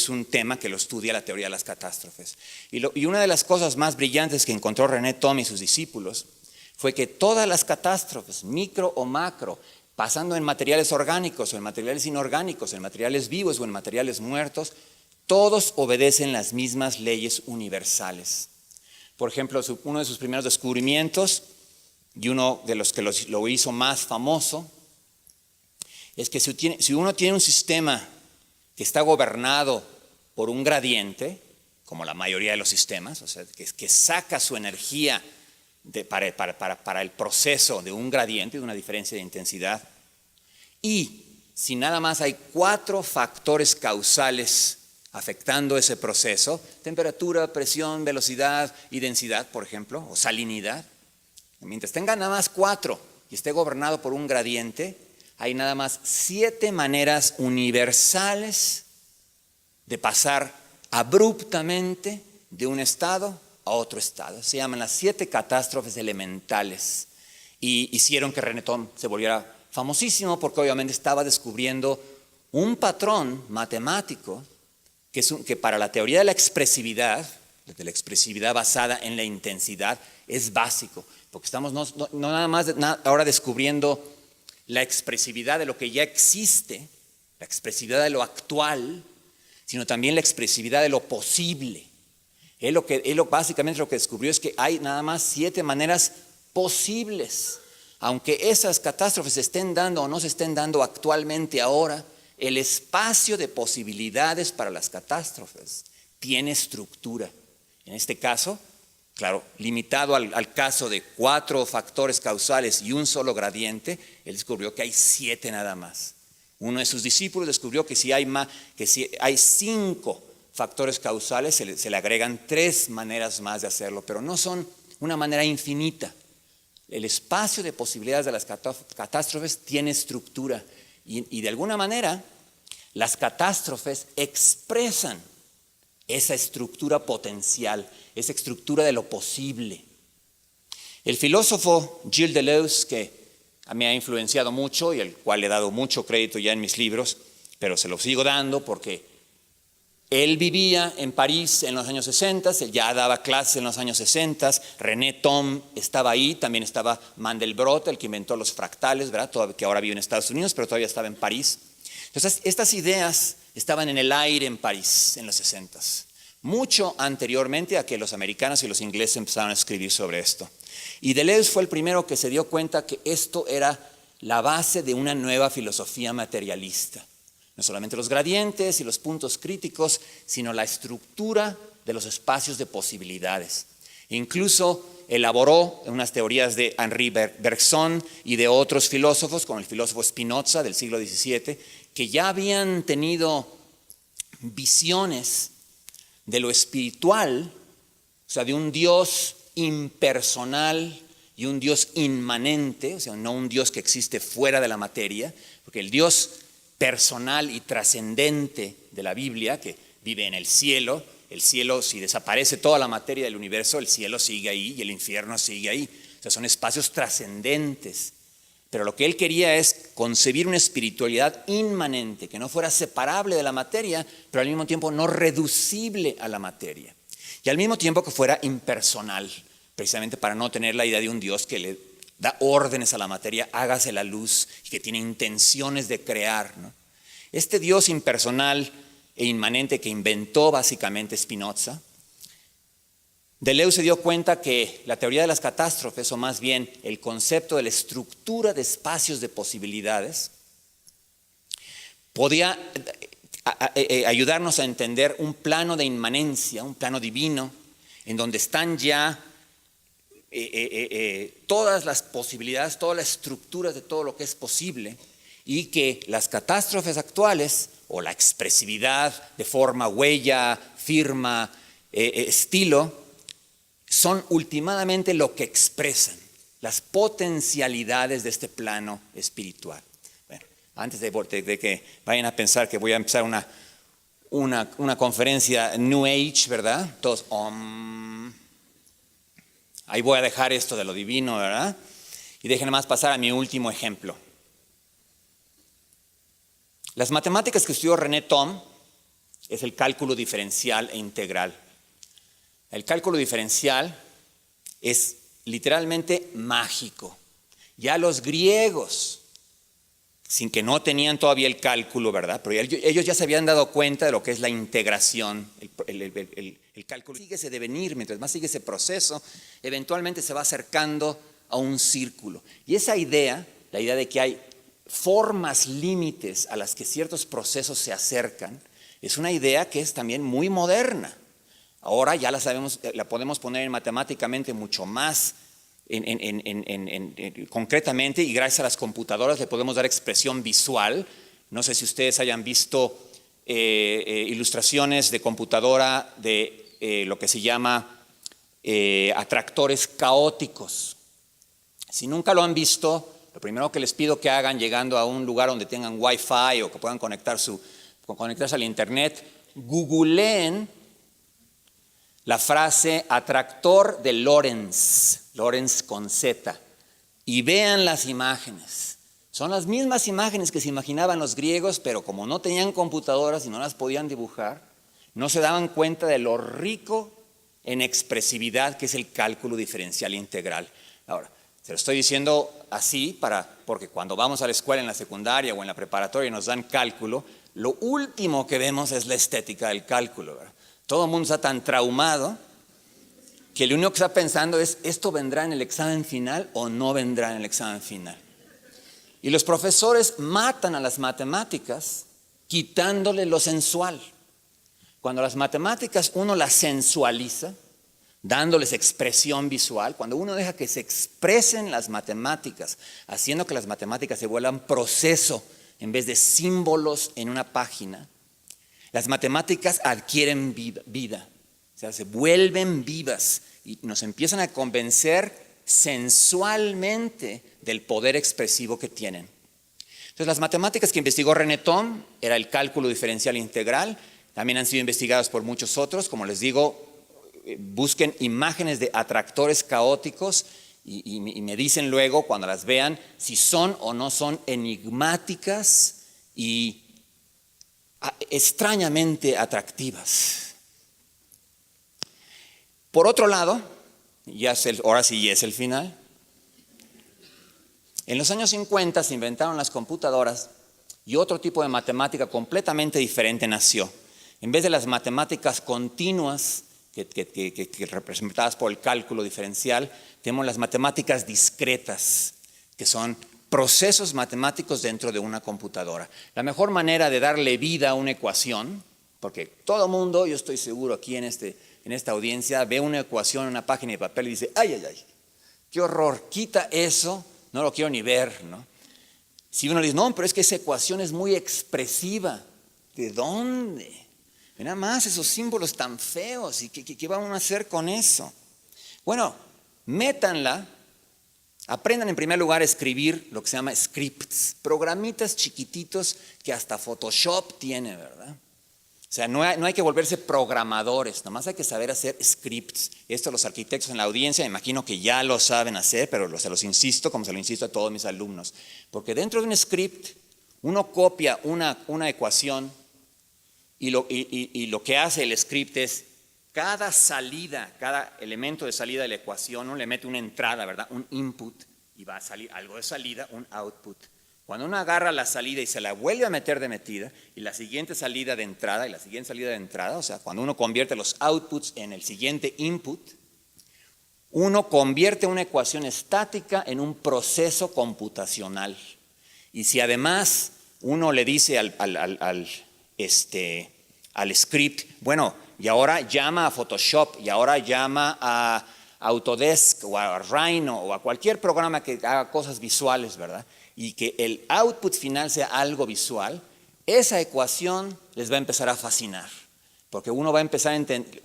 un tema que lo estudia la teoría de las catástrofes. Y una de las cosas más brillantes que encontró René Thom y sus discípulos fue que todas las catástrofes, micro o macro, pasando en materiales orgánicos o en materiales inorgánicos, en materiales vivos o en materiales muertos, todos obedecen las mismas leyes universales. Por ejemplo, uno de sus primeros descubrimientos, y uno de los que lo hizo más famoso, es que si uno tiene un sistema que está gobernado por un gradiente, como la mayoría de los sistemas, o sea, que saca su energía para el proceso de un gradiente, de una diferencia de intensidad, y si nada más hay 4 factores causales afectando ese proceso, temperatura, presión, velocidad y densidad, por ejemplo, o salinidad, mientras tenga nada más 4 y esté gobernado por un gradiente, hay nada más 7 maneras universales de pasar abruptamente de un estado a otro estado. Se llaman las 7 catástrofes elementales y hicieron que René Thom se volviera famosísimo porque obviamente estaba descubriendo un patrón matemático que para la teoría de la expresividad basada en la intensidad, es básico, porque estamos no nada más ahora descubriendo la expresividad de lo que ya existe, la expresividad de lo actual, sino también la expresividad de lo posible. Básicamente lo que descubrió es que hay nada más 7 maneras posibles. Aunque esas catástrofes se estén dando o no se estén dando actualmente ahora, el espacio de posibilidades para las catástrofes tiene estructura. En este caso, claro, limitado al caso de 4 factores causales y un solo gradiente, él descubrió que hay 7 nada más. Uno de sus discípulos descubrió que si hay 5 factores causales, se le agregan 3 maneras más de hacerlo, pero no son una manera infinita. El espacio de posibilidades de las catástrofes tiene estructura y de alguna manera las catástrofes expresan esa estructura potencial, esa estructura de lo posible. El filósofo Gilles Deleuze, que me ha influenciado mucho y al cual le he dado mucho crédito ya en mis libros, pero se lo sigo dando porque él vivía en París en los años 60, él ya daba clases en los años 60, René Thom estaba ahí, también estaba Mandelbrot, el que inventó los fractales, ¿verdad? Que ahora vive en Estados Unidos, pero todavía estaba en París. Entonces, estas ideas estaban en el aire en París en los 60, mucho anteriormente a que los americanos y los ingleses empezaron a escribir sobre esto. Y Deleuze fue el primero que se dio cuenta que esto era la base de una nueva filosofía materialista. No solamente los gradientes y los puntos críticos, sino la estructura de los espacios de posibilidades. Incluso elaboró unas teorías de Henri Bergson y de otros filósofos, como el filósofo Spinoza del siglo XVII, que ya habían tenido visiones de lo espiritual, o sea, de un Dios impersonal y un Dios inmanente, o sea, no un Dios que existe fuera de la materia, porque el Dios personal y trascendente de la Biblia, que vive en el cielo, si desaparece toda la materia del universo, el cielo sigue ahí y el infierno sigue ahí. O sea, son espacios trascendentes. Pero lo que él quería es concebir una espiritualidad inmanente, que no fuera separable de la materia, pero al mismo tiempo no reducible a la materia. Y al mismo tiempo que fuera impersonal, precisamente para no tener la idea de un Dios que le da órdenes a la materia, hágase la luz, y que tiene intenciones de crear, ¿no? Este Dios impersonal e inmanente que inventó básicamente Spinoza, Deleuze se dio cuenta que la teoría de las catástrofes, o más bien el concepto de la estructura de espacios de posibilidades, podía ayudarnos a entender un plano de inmanencia, un plano divino, en donde están ya todas las posibilidades, todas las estructuras de todo lo que es posible, y que las catástrofes actuales, o la expresividad de forma, huella, firma, estilo, son últimamente lo que expresan las potencialidades de este plano espiritual. Bueno, antes de que vayan a pensar que voy a empezar una conferencia New Age, ¿verdad? Todos, ahí voy a dejar esto de lo divino, ¿verdad? Y déjenme más pasar a mi último ejemplo. Las matemáticas que estudió René Thom es el cálculo diferencial e integral. El cálculo diferencial es literalmente mágico. Ya los griegos, sin que no tenían todavía el cálculo, ¿verdad? Pero ellos ya se habían dado cuenta de lo que es la integración. El cálculo sigue ese devenir, mientras más sigue ese proceso, eventualmente se va acercando a un círculo. Y esa idea, la idea de que hay formas límites a las que ciertos procesos se acercan, es una idea que es también muy moderna. Ahora ya la sabemos, la podemos poner matemáticamente mucho más concretamente, y gracias a las computadoras le podemos dar expresión visual. No sé si ustedes hayan visto ilustraciones de computadora de lo que se llama atractores caóticos. Si nunca lo han visto, lo primero que les pido que hagan llegando a un lugar donde tengan Wi-Fi o que puedan conectarse al internet, googleen la frase atractor de Lorentz con Z, y vean las imágenes. Son las mismas imágenes que se imaginaban los griegos, pero como no tenían computadoras y no las podían dibujar, no se daban cuenta de lo rico en expresividad que es el cálculo diferencial integral. Ahora, se lo estoy diciendo así porque cuando vamos a la escuela en la secundaria o en la preparatoria y nos dan cálculo, lo último que vemos es la estética del cálculo, ¿verdad? Todo el mundo está tan traumado que lo único que está pensando es, ¿esto vendrá en el examen final o no vendrá en el examen final? Y los profesores matan a las matemáticas quitándole lo sensual. Cuando las matemáticas uno las sensualiza, dándoles expresión visual, cuando uno deja que se expresen las matemáticas, haciendo que las matemáticas se vuelvan proceso en vez de símbolos en una página, las matemáticas adquieren vida, o sea, se vuelven vivas y nos empiezan a convencer sensualmente del poder expresivo que tienen. Entonces, las matemáticas que investigó René Thom era el cálculo diferencial integral, también han sido investigadas por muchos otros. Como les digo, busquen imágenes de atractores caóticos y me dicen luego, cuando las vean, si son o no son enigmáticas y extrañamente atractivas. Por otro lado, ahora sí es el final. En los años 50 se inventaron las computadoras y otro tipo de matemática completamente diferente nació. En vez de las matemáticas continuas que representadas por el cálculo diferencial, tenemos las matemáticas discretas, que son procesos matemáticos dentro de una computadora. La mejor manera de darle vida a una ecuación, porque todo mundo, yo estoy seguro aquí en esta audiencia, ve una ecuación en una página de papel y dice, ay, qué horror, quita eso, no lo quiero ni ver, ¿no? Si uno le dice, no, pero es que esa ecuación es muy expresiva, ¿de dónde? Nada más esos símbolos tan feos, ¿y qué van a hacer con eso? Bueno, métanla, aprendan en primer lugar a escribir lo que se llama scripts, programitas chiquititos que hasta Photoshop tiene, ¿verdad? O sea, no hay que volverse programadores, nomás hay que saber hacer scripts. Esto los arquitectos en la audiencia, me imagino que ya lo saben hacer, pero se los insisto, como se lo insisto a todos mis alumnos. Porque dentro de un script, uno copia una ecuación y lo que hace el script es, cada salida, cada elemento de salida de la ecuación, uno le mete una entrada, ¿verdad? Un input, y va a salir algo de salida, un output. Cuando uno agarra la salida y se la vuelve a meter de metida, y la siguiente salida de entrada, y la siguiente salida de entrada, o sea, cuando uno convierte los outputs en el siguiente input, uno convierte una ecuación estática en un proceso computacional. Y si además uno le dice al script, bueno, y ahora llama a Photoshop, y ahora llama a Autodesk, o a Rhino, o a cualquier programa que haga cosas visuales, ¿verdad? Y que el output final sea algo visual, esa ecuación les va a empezar a fascinar, porque uno va a empezar a entender,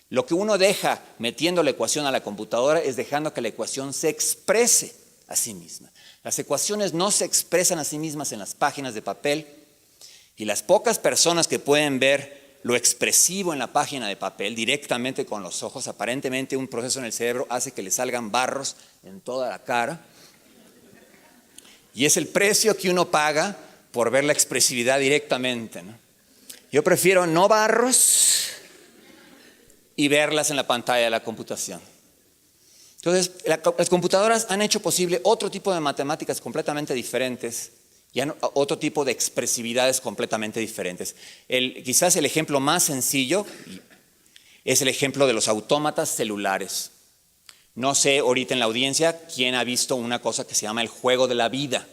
lo que uno deja metiendo la ecuación a la computadora es dejando que la ecuación se exprese a sí misma. Las ecuaciones no se expresan a sí mismas en las páginas de papel, y las pocas personas que pueden ver lo expresivo en la página de papel directamente con los ojos, aparentemente un proceso en el cerebro hace que le salgan barros en toda la cara. Y es el precio que uno paga por ver la expresividad directamente, ¿no? Yo prefiero no barros y verlas en la pantalla de la computación. Entonces, las computadoras han hecho posible otro tipo de matemáticas completamente diferentes y otro tipo de expresividades completamente diferentes. Quizás el ejemplo más sencillo es el ejemplo de los autómatas celulares. No sé ahorita en la audiencia quién ha visto una cosa que se llama el juego de la vida.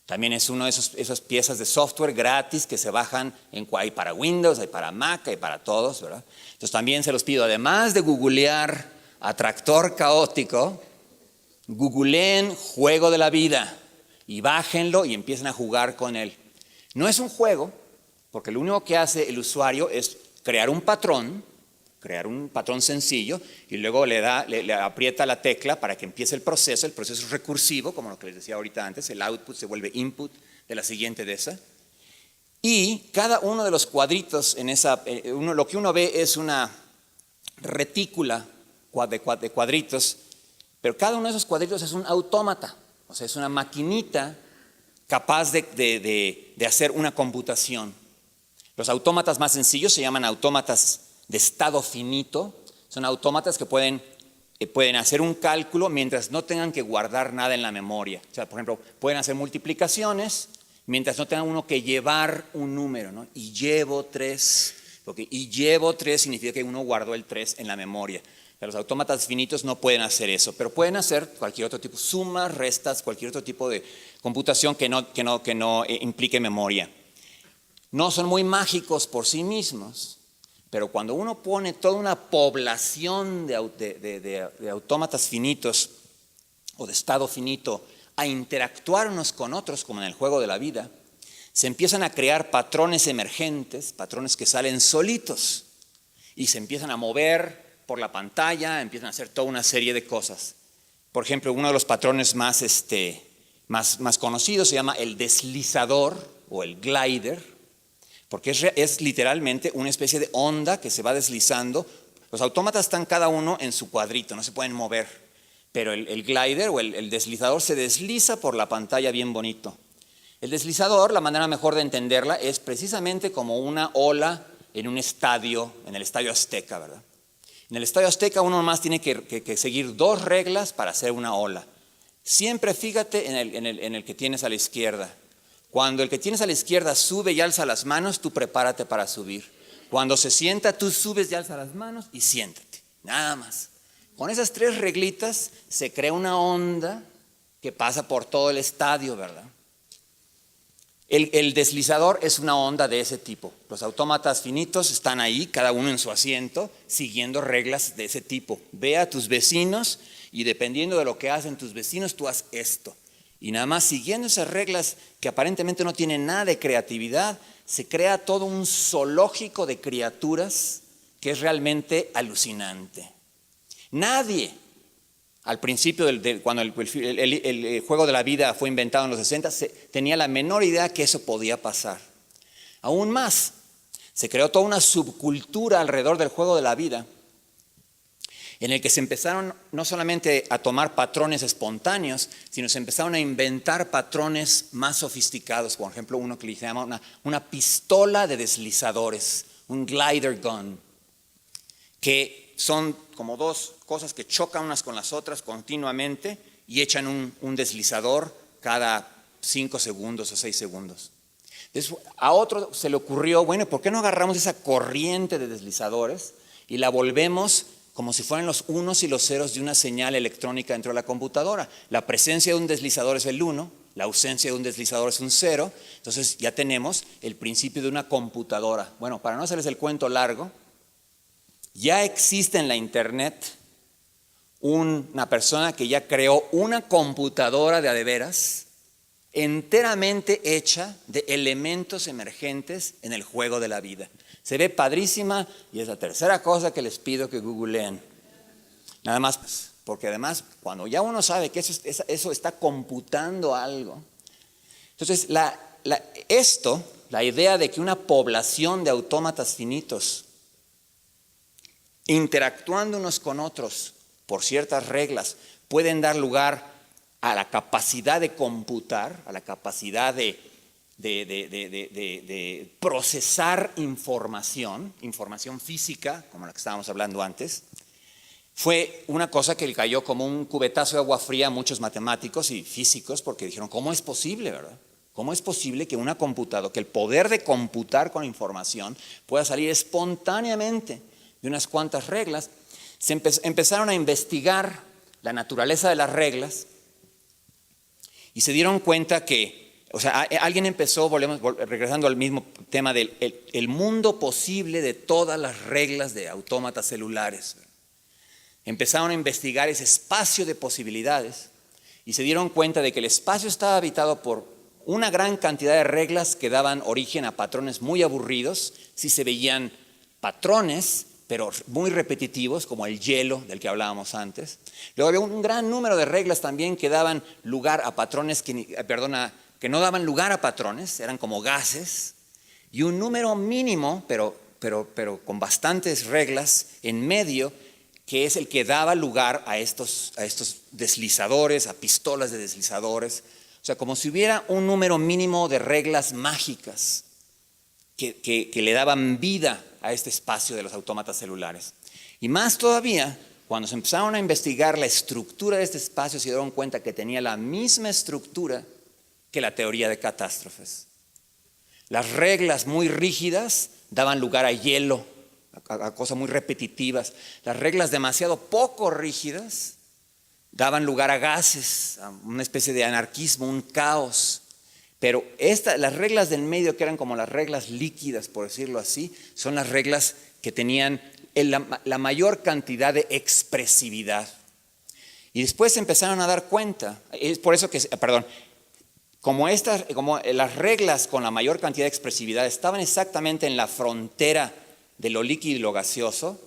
También es una de esas piezas de software gratis que se bajan hay para Windows, hay para Mac, hay para todos, ¿verdad? Entonces también se los pido, además de googlear atractor caótico, googleen juego de la vida y bájenlo y empiecen a jugar con él. No es un juego, porque lo único que hace el usuario es crear un patrón sencillo, y luego le aprieta la tecla para que empiece el proceso es recursivo, como lo que les decía ahorita antes, el output se vuelve input de la siguiente de esa, y cada uno de los cuadritos en lo que uno ve es una retícula de cuadritos, pero cada uno de esos cuadritos es un autómata, o sea, es una maquinita capaz de hacer una computación. Los autómatas más sencillos se llaman autómatas de estado finito, son autómatas que pueden hacer un cálculo mientras no tengan que guardar nada en la memoria. O sea, por ejemplo, pueden hacer multiplicaciones mientras no tengan uno que llevar un número, ¿no? Y llevo 3, porque y llevo 3 significa que uno guardó el 3 en la memoria. O sea, los autómatas finitos no pueden hacer eso, pero pueden hacer cualquier otro tipo, sumas, restas, cualquier otro tipo de computación que no implique memoria. No son muy mágicos por sí mismos, pero cuando uno pone toda una población de autómatas finitos o de estado finito a interactuar unos con otros, como en el juego de la vida, se empiezan a crear patrones emergentes, patrones que salen solitos y se empiezan a mover por la pantalla, empiezan a hacer toda una serie de cosas. Por ejemplo, uno de los patrones más conocidos se llama el deslizador o el glider, porque es literalmente una especie de onda que se va deslizando. Los autómatas están cada uno en su cuadrito, no se pueden mover, pero el glider o el deslizador se desliza por la pantalla bien bonito. El deslizador, la manera mejor de entenderla, es precisamente como una ola en un estadio, en el Estadio Azteca, ¿verdad? En el Estadio Azteca uno nomás tiene que seguir 2 reglas para hacer una ola. Siempre fíjate en el que tienes a la izquierda. Cuando el que tienes a la izquierda sube y alza las manos, tú prepárate para subir. Cuando se sienta, tú subes y alza las manos y siéntate. Nada más. Con esas 3 reglitas se crea una onda que pasa por todo el estadio, ¿verdad? El deslizador es una onda de ese tipo. Los autómatas finitos están ahí, cada uno en su asiento, siguiendo reglas de ese tipo. Ve a tus vecinos y dependiendo de lo que hacen tus vecinos, tú haz esto. Y nada más siguiendo esas reglas que aparentemente no tienen nada de creatividad, se crea todo un zoológico de criaturas que es realmente alucinante. Nadie, al principio, cuando el juego de la vida fue inventado en los 60, tenía la menor idea que eso podía pasar. Aún más, se creó toda una subcultura alrededor del juego de la vida, en el que se empezaron no solamente a tomar patrones espontáneos, sino se empezaron a inventar patrones más sofisticados. Por ejemplo, uno que le llama una pistola de deslizadores, un glider gun, que son como dos cosas que chocan unas con las otras continuamente y echan un deslizador cada 5 segundos o 6 segundos. Entonces, a otro se le ocurrió, bueno, ¿por qué no agarramos esa corriente de deslizadores y la volvemos como si fueran los unos y los ceros de una señal electrónica dentro de la computadora? La presencia de un deslizador es el 1, la ausencia de un deslizador es un 0, entonces ya tenemos el principio de una computadora. Bueno, para no hacerles el cuento largo, ya existe en la internet una persona que ya creó una computadora de a de veras, enteramente hecha de elementos emergentes en el juego de la vida. Se ve padrísima y es la tercera cosa que les pido que googleen. Nada más, porque además cuando ya uno sabe que eso está computando algo. Entonces, la idea de que una población de autómatas finitos interactuando unos con otros por ciertas reglas pueden dar lugar a la capacidad de computar, a la capacidad de procesar información física, como la que estábamos hablando antes, fue una cosa que le cayó como un cubetazo de agua fría a muchos matemáticos y físicos, porque dijeron, ¿cómo es posible, verdad? ¿Cómo es posible que que el poder de computar con información pueda salir espontáneamente de unas cuantas reglas? Empezaron a investigar la naturaleza de las reglas y se dieron cuenta que, alguien empezó, regresando al mismo tema del el mundo posible de todas las reglas de autómatas celulares. Empezaron a investigar ese espacio de posibilidades y se dieron cuenta de que el espacio estaba habitado por una gran cantidad de reglas que daban origen a patrones muy aburridos, si se veían patrones, pero muy repetitivos, como el hielo del que hablábamos antes. Luego había un gran número de reglas también que daban lugar a patrones que no daban lugar a patrones, eran como gases, y un número mínimo, pero con bastantes reglas en medio, que es el que daba lugar a estos deslizadores, a pistolas de deslizadores. O sea, como si hubiera un número mínimo de reglas mágicas que le daban vida a este espacio de los autómatas celulares. Y más todavía, cuando se empezaron a investigar la estructura de este espacio, se dieron cuenta que tenía la misma estructura que la teoría de catástrofes. Las reglas muy rígidas daban lugar a hielo, a cosas muy repetitivas. Las reglas demasiado poco rígidas daban lugar a gases, a una especie de anarquismo, un caos. Pero las reglas del medio, que eran como las reglas líquidas, por decirlo así, son las reglas que tenían la mayor cantidad de expresividad. Y después se empezaron a dar cuenta, es por eso que, como las reglas con la mayor cantidad de expresividad estaban exactamente en la frontera de lo líquido y lo gaseoso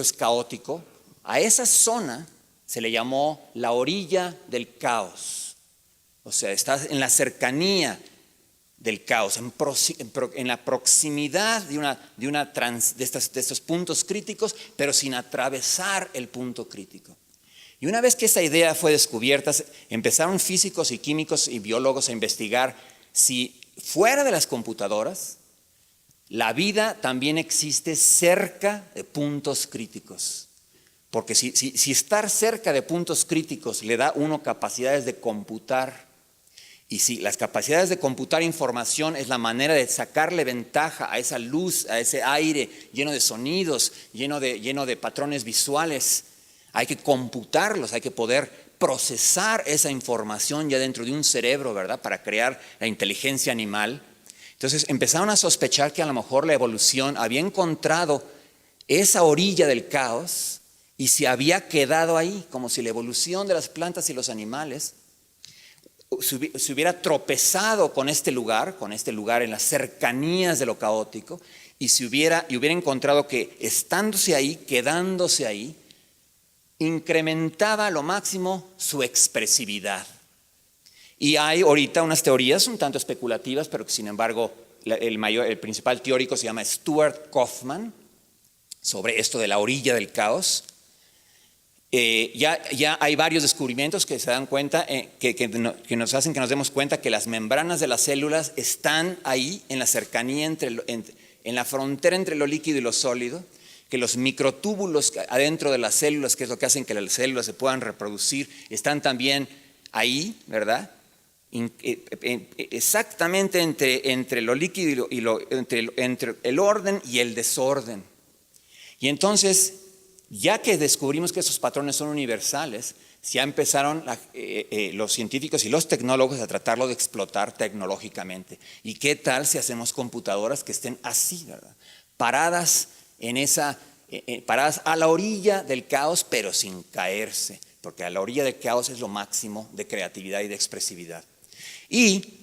es caótico, a esa zona se le llamó la orilla del caos. O sea, estás en la cercanía del caos, en la proximidad de estos puntos críticos, pero sin atravesar el punto crítico. Y una vez que esa idea fue descubierta, empezaron físicos y químicos y biólogos a investigar si fuera de las computadoras, la vida también existe cerca de puntos críticos. Porque si estar cerca de puntos críticos le da a uno capacidades de computar, y si las capacidades de computar información es la manera de sacarle ventaja a esa luz, a ese aire lleno de sonidos, lleno de patrones visuales, hay que computarlos, hay que poder procesar esa información ya dentro de un cerebro, ¿verdad? Para crear la inteligencia animal. Entonces empezaron a sospechar que a lo mejor la evolución había encontrado esa orilla del caos y se había quedado ahí, como si la evolución de las plantas y los animales se hubiera tropezado con este lugar en las cercanías de lo caótico, y hubiera encontrado que estándose ahí, quedándose ahí, incrementaba a lo máximo su expresividad. Y hay ahorita unas teorías un tanto especulativas, pero que sin embargo el principal teórico se llama Stuart Kauffman, sobre esto de la orilla del caos. Ya hay varios descubrimientos que se dan cuenta, que nos hacen que nos demos cuenta que las membranas de las células están ahí en la cercanía, en la frontera entre lo líquido y lo sólido, que los microtúbulos adentro de las células, que es lo que hacen que las células se puedan reproducir, están también ahí, ¿verdad? Exactamente entre lo líquido y entre el orden y el desorden. Y entonces, ya que descubrimos que esos patrones son universales, ya empezaron los científicos y los tecnólogos a tratarlo de explotar tecnológicamente. ¿Y qué tal si hacemos computadoras que estén así, ¿verdad? Paradas a la orilla del caos, pero sin caerse, porque a la orilla del caos es lo máximo de creatividad y de expresividad. Y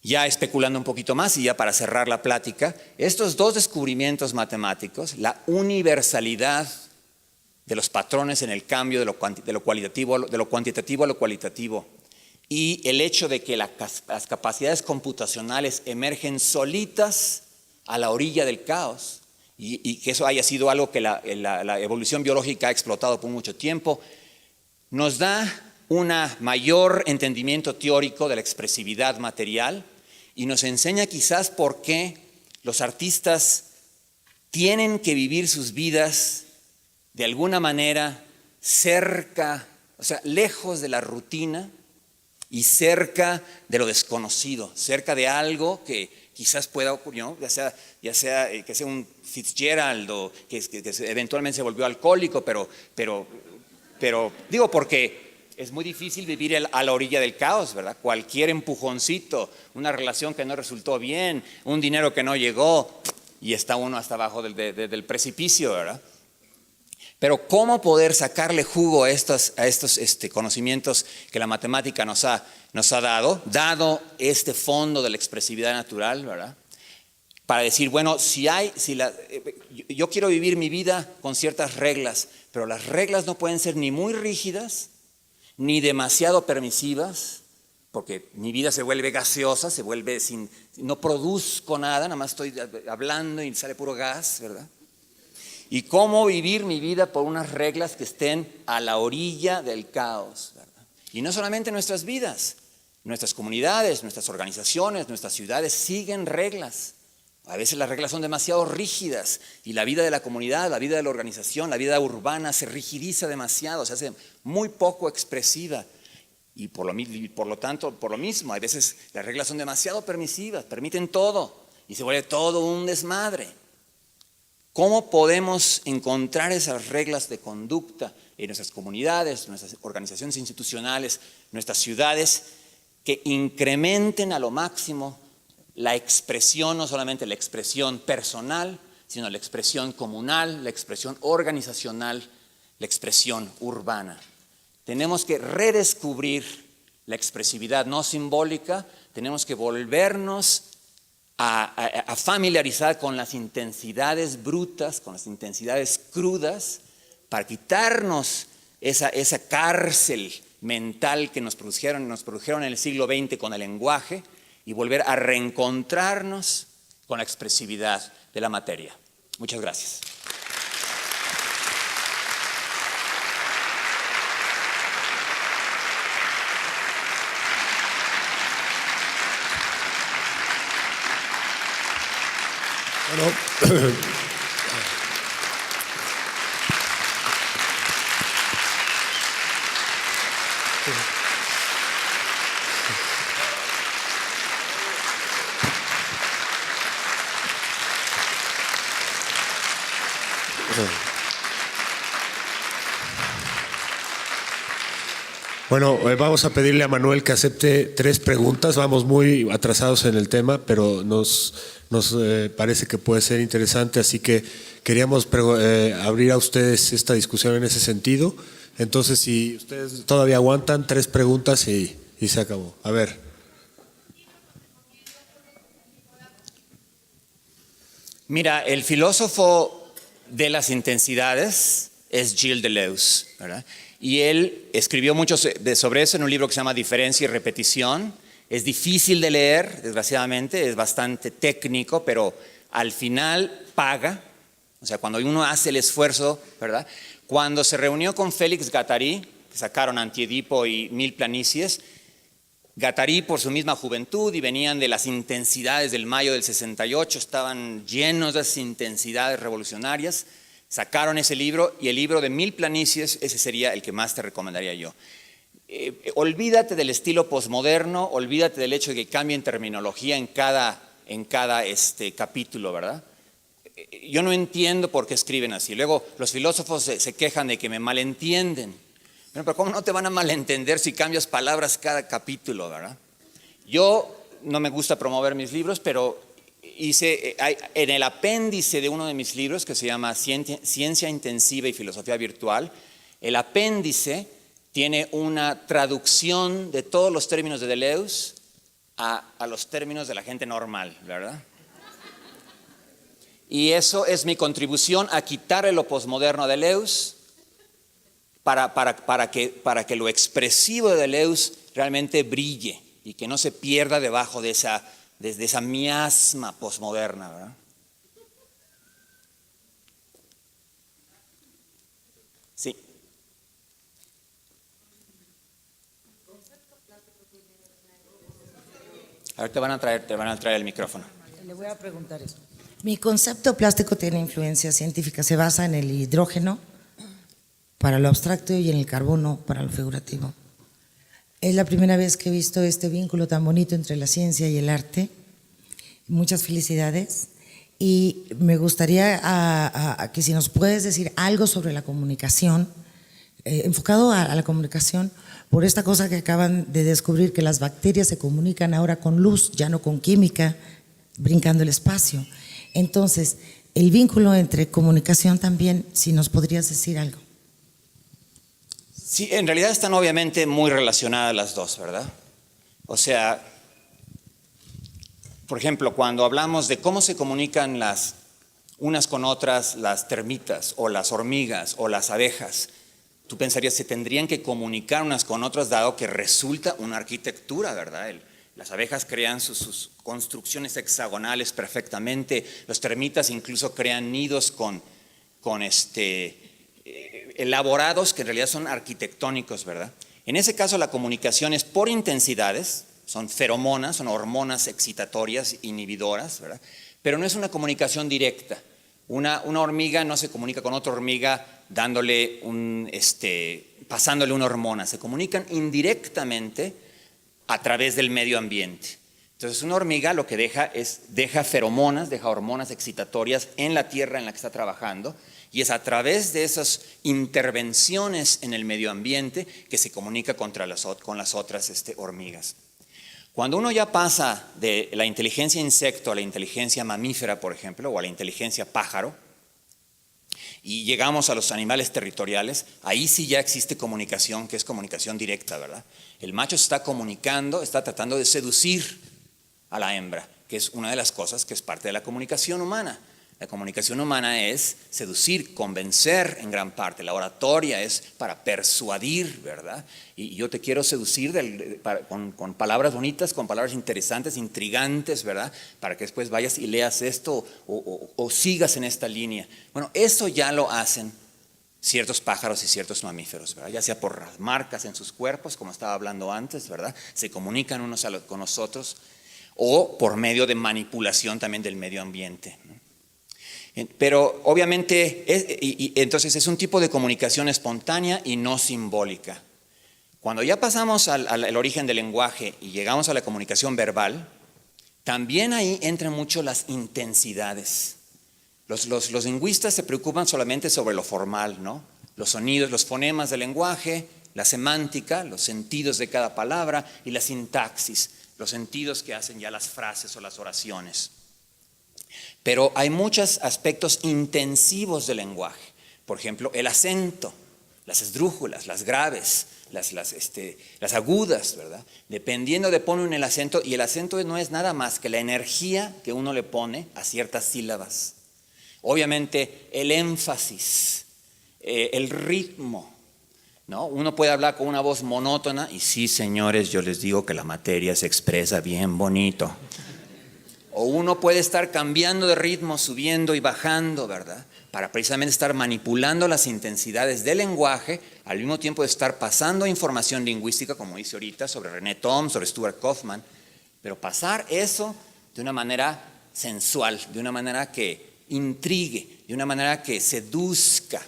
ya especulando un poquito más y ya para cerrar la plática, estos dos descubrimientos matemáticos, la universalidad de los patrones en el cambio de lo cuantitativo a lo cualitativo, y el hecho de que las capacidades computacionales emergen solitas a la orilla del caos, y que eso haya sido algo que la evolución biológica ha explotado por mucho tiempo, nos da un mayor entendimiento teórico de la expresividad material y nos enseña quizás por qué los artistas tienen que vivir sus vidas de alguna manera cerca, o sea, lejos de la rutina y cerca de lo desconocido, cerca de algo que quizás pueda ocurrir, ¿no? ya sea que sea un Fitzgerald o que eventualmente se volvió alcohólico, pero digo porque es muy difícil vivir a la orilla del caos, ¿verdad? Cualquier empujoncito, una relación que no resultó bien, un dinero que no llegó, y está uno hasta abajo del precipicio, ¿verdad? Pero ¿cómo poder sacarle jugo a estos conocimientos que la matemática nos ha dado este fondo de la expresividad natural, ¿verdad? Para decir, bueno, yo quiero vivir mi vida con ciertas reglas, pero las reglas no pueden ser ni muy rígidas, ni demasiado permisivas, porque mi vida se vuelve gaseosa, no produzco nada, nada más estoy hablando y sale puro gas, ¿verdad? Y cómo vivir mi vida por unas reglas que estén a la orilla del caos, ¿verdad? Y no solamente nuestras vidas, nuestras comunidades, nuestras organizaciones, nuestras ciudades siguen reglas. A veces las reglas son demasiado rígidas y la vida de la comunidad, la vida de la organización, la vida urbana se rigidiza demasiado, se hace muy poco expresiva. Y por lo mismo, a veces las reglas son demasiado permisivas, permiten todo y se vuelve todo un desmadre. ¿Cómo podemos encontrar esas reglas de conducta en nuestras comunidades, nuestras organizaciones institucionales, nuestras ciudades, que incrementen a lo máximo la expresión, no solamente la expresión personal, sino la expresión comunal, la expresión organizacional, la expresión urbana? Tenemos que redescubrir la expresividad no simbólica, tenemos que volvernos a familiarizar con las intensidades brutas, con las intensidades crudas, para quitarnos esa cárcel mental que nos produjeron en el siglo XX con el lenguaje y volver a reencontrarnos con la expresividad de la materia. Muchas gracias. Bueno, Bueno, vamos a pedirle a Manuel que acepte 3 preguntas. Vamos muy atrasados en el tema, pero nos parece que puede ser interesante, así que queríamos abrir a ustedes esta discusión en ese sentido. Entonces, si ustedes todavía aguantan, 3 preguntas y se acabó. A ver. Mira, el filósofo de las intensidades es Gilles Deleuze, ¿verdad? Y él escribió mucho sobre eso en un libro que se llama Diferencia y Repetición. Es difícil de leer, desgraciadamente, es bastante técnico, pero al final paga. O sea, cuando uno hace el esfuerzo, ¿verdad? Cuando se reunió con Félix Guattari, que sacaron Antiedipo y Mil Planicies, Guattari, por su misma juventud, y venían de las intensidades del mayo del 68, estaban llenos de esas intensidades revolucionarias, sacaron ese libro, y el libro de Mil Planicies, ese sería el que más te recomendaría yo. Olvídate del estilo posmoderno, olvídate del hecho de que cambien terminología en cada capítulo, ¿verdad? Yo no entiendo por qué escriben así. Luego los filósofos se quejan de que me malentienden. Bueno, pero ¿cómo no te van a malentender si cambias palabras cada capítulo, verdad? Yo no me gusta promover mis libros, pero en el apéndice de uno de mis libros, que se llama Ciencia Intensiva y Filosofía Virtual, el apéndice tiene una traducción de todos los términos de Deleuze a los términos de la gente normal, ¿verdad? Y eso es mi contribución a quitarle lo posmoderno a Deleuze para que lo expresivo de Deleuze realmente brille y que no se pierda debajo de esa miasma posmoderna, ¿verdad? Sí. A ver, te van a traer el micrófono. Le voy a preguntar eso. Mi concepto plástico tiene influencia científica, se basa en el hidrógeno para lo abstracto y en el carbono para lo figurativo. Es la primera vez que he visto este vínculo tan bonito entre la ciencia y el arte. Muchas felicidades. Y me gustaría que si nos puedes decir algo sobre la comunicación, enfocado a la comunicación, por esta cosa que acaban de descubrir, que las bacterias se comunican ahora con luz, ya no con química, brincando el espacio. Entonces, el vínculo entre comunicación también, si nos podrías decir algo. Sí, en realidad están obviamente muy relacionadas las dos, ¿verdad? O sea, por ejemplo, cuando hablamos de cómo se comunican unas con otras las termitas o las hormigas o las abejas, tú pensarías que se tendrían que comunicar unas con otras, dado que resulta una arquitectura, ¿verdad? Las abejas crean sus construcciones hexagonales perfectamente, los termitas incluso crean nidos con elaborados que en realidad son arquitectónicos, ¿verdad? En ese caso la comunicación es por intensidades, son feromonas, son hormonas excitatorias, inhibidoras, ¿verdad? Pero no es una comunicación directa. Una hormiga no se comunica con otra hormiga dándole pasándole una hormona, se comunican indirectamente a través del medio ambiente. Entonces una hormiga lo que deja feromonas, deja hormonas excitatorias en la tierra en la que está trabajando, y es a través de esas intervenciones en el medio ambiente que se comunica con las otras hormigas. Cuando uno ya pasa de la inteligencia insecto a la inteligencia mamífera, por ejemplo, o a la inteligencia pájaro, y llegamos a los animales territoriales, ahí sí ya existe comunicación, que es comunicación directa, ¿verdad? El macho se está comunicando, está tratando de seducir a la hembra, que es una de las cosas que es parte de la comunicación humana. La comunicación humana es seducir, convencer en gran parte. La oratoria es para persuadir, ¿verdad? Y yo te quiero seducir con palabras bonitas, con palabras interesantes, intrigantes, ¿verdad? Para que después vayas y leas esto o sigas en esta línea. Bueno, eso ya lo hacen ciertos pájaros y ciertos mamíferos, ¿verdad? Ya sea por las marcas en sus cuerpos, como estaba hablando antes, ¿verdad? Se comunican unos con los otros, o por medio de manipulación también del medio ambiente, ¿no? Pero obviamente, entonces es un tipo de comunicación espontánea y no simbólica. Cuando ya pasamos al origen del lenguaje y llegamos a la comunicación verbal, también ahí entran mucho las intensidades. Los lingüistas se preocupan solamente sobre lo formal, ¿no? Los sonidos, los fonemas del lenguaje, la semántica, los sentidos de cada palabra, y la sintaxis, los sentidos que hacen ya las frases o las oraciones. Pero hay muchos aspectos intensivos del lenguaje. Por ejemplo, el acento, las esdrújulas, las graves, las agudas, ¿verdad? Dependiendo de pone uno el acento, y el acento no es nada más que la energía que uno le pone a ciertas sílabas. Obviamente el énfasis, el ritmo, ¿no? Uno puede hablar con una voz monótona y sí, señores, yo les digo que la materia se expresa bien bonito. O uno puede estar cambiando de ritmo, subiendo y bajando, ¿verdad? Para precisamente estar manipulando las intensidades del lenguaje, al mismo tiempo de estar pasando información lingüística, como dice ahorita, sobre René Tom, sobre Stuart Kauffman, pero pasar eso de una manera sensual, de una manera que intrigue, de una manera que seduzca.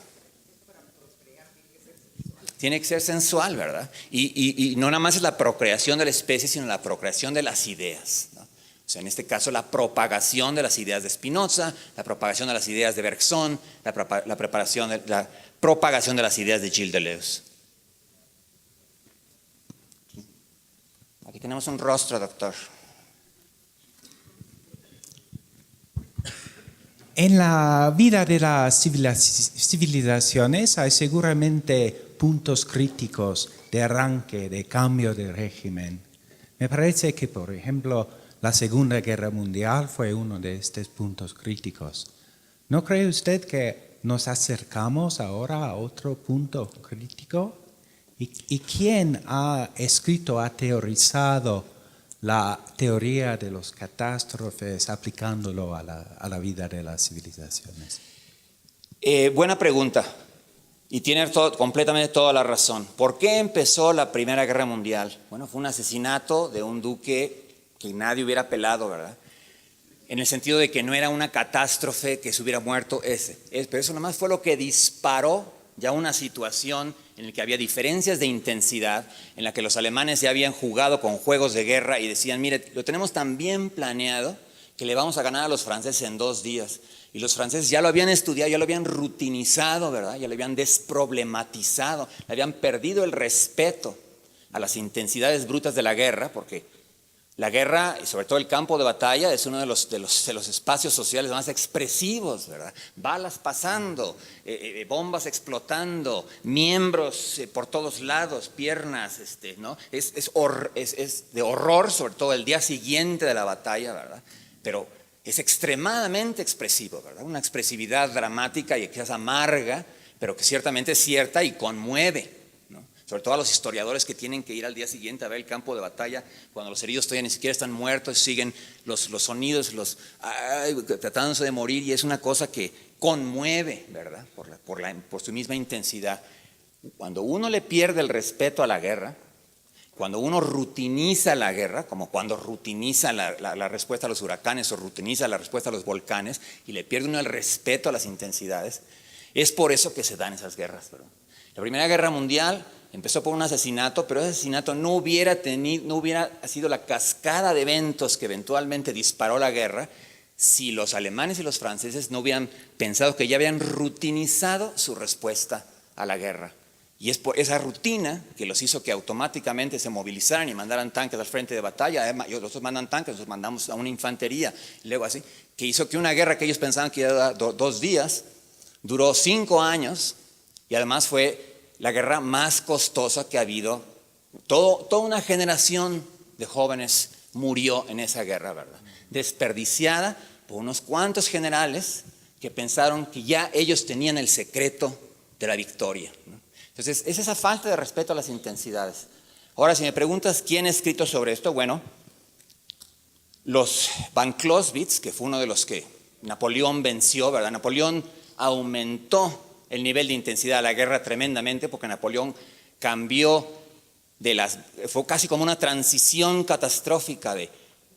Tiene que ser sensual, ¿verdad? Y no nada más es la procreación de la especie, sino la procreación de las ideas, ¿no? O sea, en este caso, la propagación de las ideas de Spinoza, la propagación de las ideas de Bergson, la propagación de las ideas de Gilles Deleuze. Aquí tenemos un rostro, doctor. En la vida de las civilizaciones hay seguramente puntos críticos de arranque, de cambio de régimen. Me parece que, por ejemplo, la Segunda Guerra Mundial fue uno de estos puntos críticos. ¿No cree usted que nos acercamos ahora a otro punto crítico? ¿Y quién ha escrito, ha teorizado la teoría de los catástrofes aplicándolo a la vida de las civilizaciones? Buena pregunta. Y tiene completamente toda la razón. ¿Por qué empezó la Primera Guerra Mundial? Bueno, fue un asesinato de un duque que nadie hubiera pelado, ¿verdad? En el sentido de que no era una catástrofe que se hubiera muerto pero eso nomás fue lo que disparó ya una situación en la que había diferencias de intensidad, en la que los alemanes ya habían jugado con juegos de guerra y decían, mire, lo tenemos tan bien planeado que le vamos a ganar a los franceses en 2 días. Y los franceses ya lo habían estudiado, ya lo habían rutinizado, ¿verdad? Ya lo habían desproblematizado, le habían perdido el respeto a las intensidades brutas de la guerra, porque la guerra, y sobre todo el campo de batalla, es uno de los espacios sociales más expresivos, ¿verdad? Balas pasando, bombas explotando, miembros por todos lados, piernas, ¿no? Es de horror, sobre todo el día siguiente de la batalla, ¿verdad? Pero es extremadamente expresivo, ¿verdad? Una expresividad dramática y quizás amarga, pero que ciertamente es cierta y conmueve, ¿no? Sobre todo a los historiadores que tienen que ir al día siguiente a ver el campo de batalla, cuando los heridos todavía ni siquiera están muertos, siguen los sonidos, tratándose de morir, y es una cosa que conmueve, ¿verdad? Por su misma intensidad. Cuando uno le pierde el respeto a la guerra, cuando uno rutiniza la guerra, como cuando rutiniza la respuesta a los huracanes o rutiniza la respuesta a los volcanes, y le pierde uno el respeto a las intensidades, es por eso que se dan esas guerras, ¿verdad? La Primera Guerra Mundial empezó por un asesinato, pero ese asesinato no hubiera sido la cascada de eventos que eventualmente disparó la guerra si los alemanes y los franceses no hubieran pensado que ya habían rutinizado su respuesta a la guerra. Y es por esa rutina que los hizo que automáticamente se movilizaran y mandaran tanques al frente de batalla. Además, nosotros mandan tanques, nosotros mandamos a una infantería, y luego así, que hizo que una guerra que ellos pensaban que iba a dar 2 días, duró 5 años, y además fue la guerra más costosa que ha habido. Toda una generación de jóvenes murió en esa guerra, ¿verdad? Desperdiciada por unos cuantos generales que pensaron que ya ellos tenían el secreto de la victoria, ¿no? Entonces, es esa falta de respeto a las intensidades. Ahora, si me preguntas quién ha escrito sobre esto, bueno, los Van Clausewitz, que fue uno de los que Napoleón venció, ¿verdad? Napoleón aumentó el nivel de intensidad de la guerra tremendamente, porque Napoleón cambió fue casi como una transición catastrófica de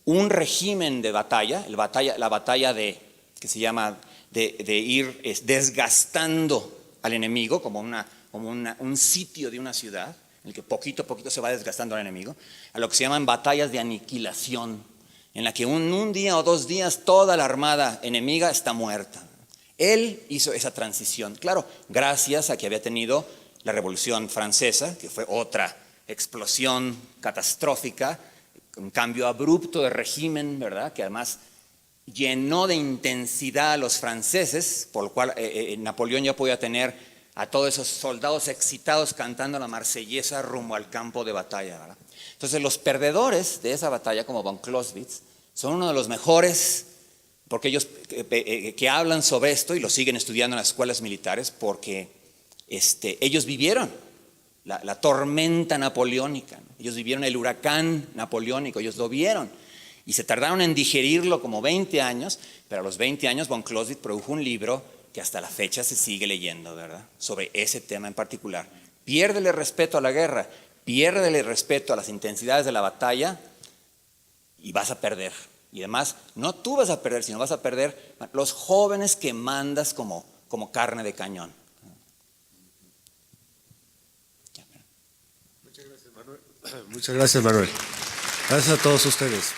un régimen de batalla, la batalla que se llama de ir desgastando al enemigo, como un sitio de una ciudad, en el que poquito a poquito se va desgastando al enemigo, a lo que se llaman batallas de aniquilación, en la que un día o 2 días toda la armada enemiga está muerta. Él hizo esa transición, claro, gracias a que había tenido la Revolución Francesa, que fue otra explosión catastrófica, un cambio abrupto de régimen, ¿verdad? Que además llenó de intensidad a los franceses, por lo cual Napoleón ya podía tener a todos esos soldados excitados cantando la marsellesa rumbo al campo de batalla, ¿verdad? Entonces los perdedores de esa batalla, como von Clausewitz, son uno de los mejores, porque ellos que hablan sobre esto y lo siguen estudiando en las escuelas militares, porque ellos vivieron la tormenta napoleónica, ¿no? Ellos vivieron el huracán napoleónico, ellos lo vieron. Y se tardaron en digerirlo como 20 años, pero a los 20 años von Clausewitz produjo un libro que hasta la fecha se sigue leyendo, ¿verdad? Sobre ese tema en particular. Piérdele respeto a la guerra, piérdele respeto a las intensidades de la batalla y vas a perder. Y además, no tú vas a perder, sino vas a perder los jóvenes que mandas como carne de cañón. Muchas gracias, Manuel. Gracias a todos ustedes.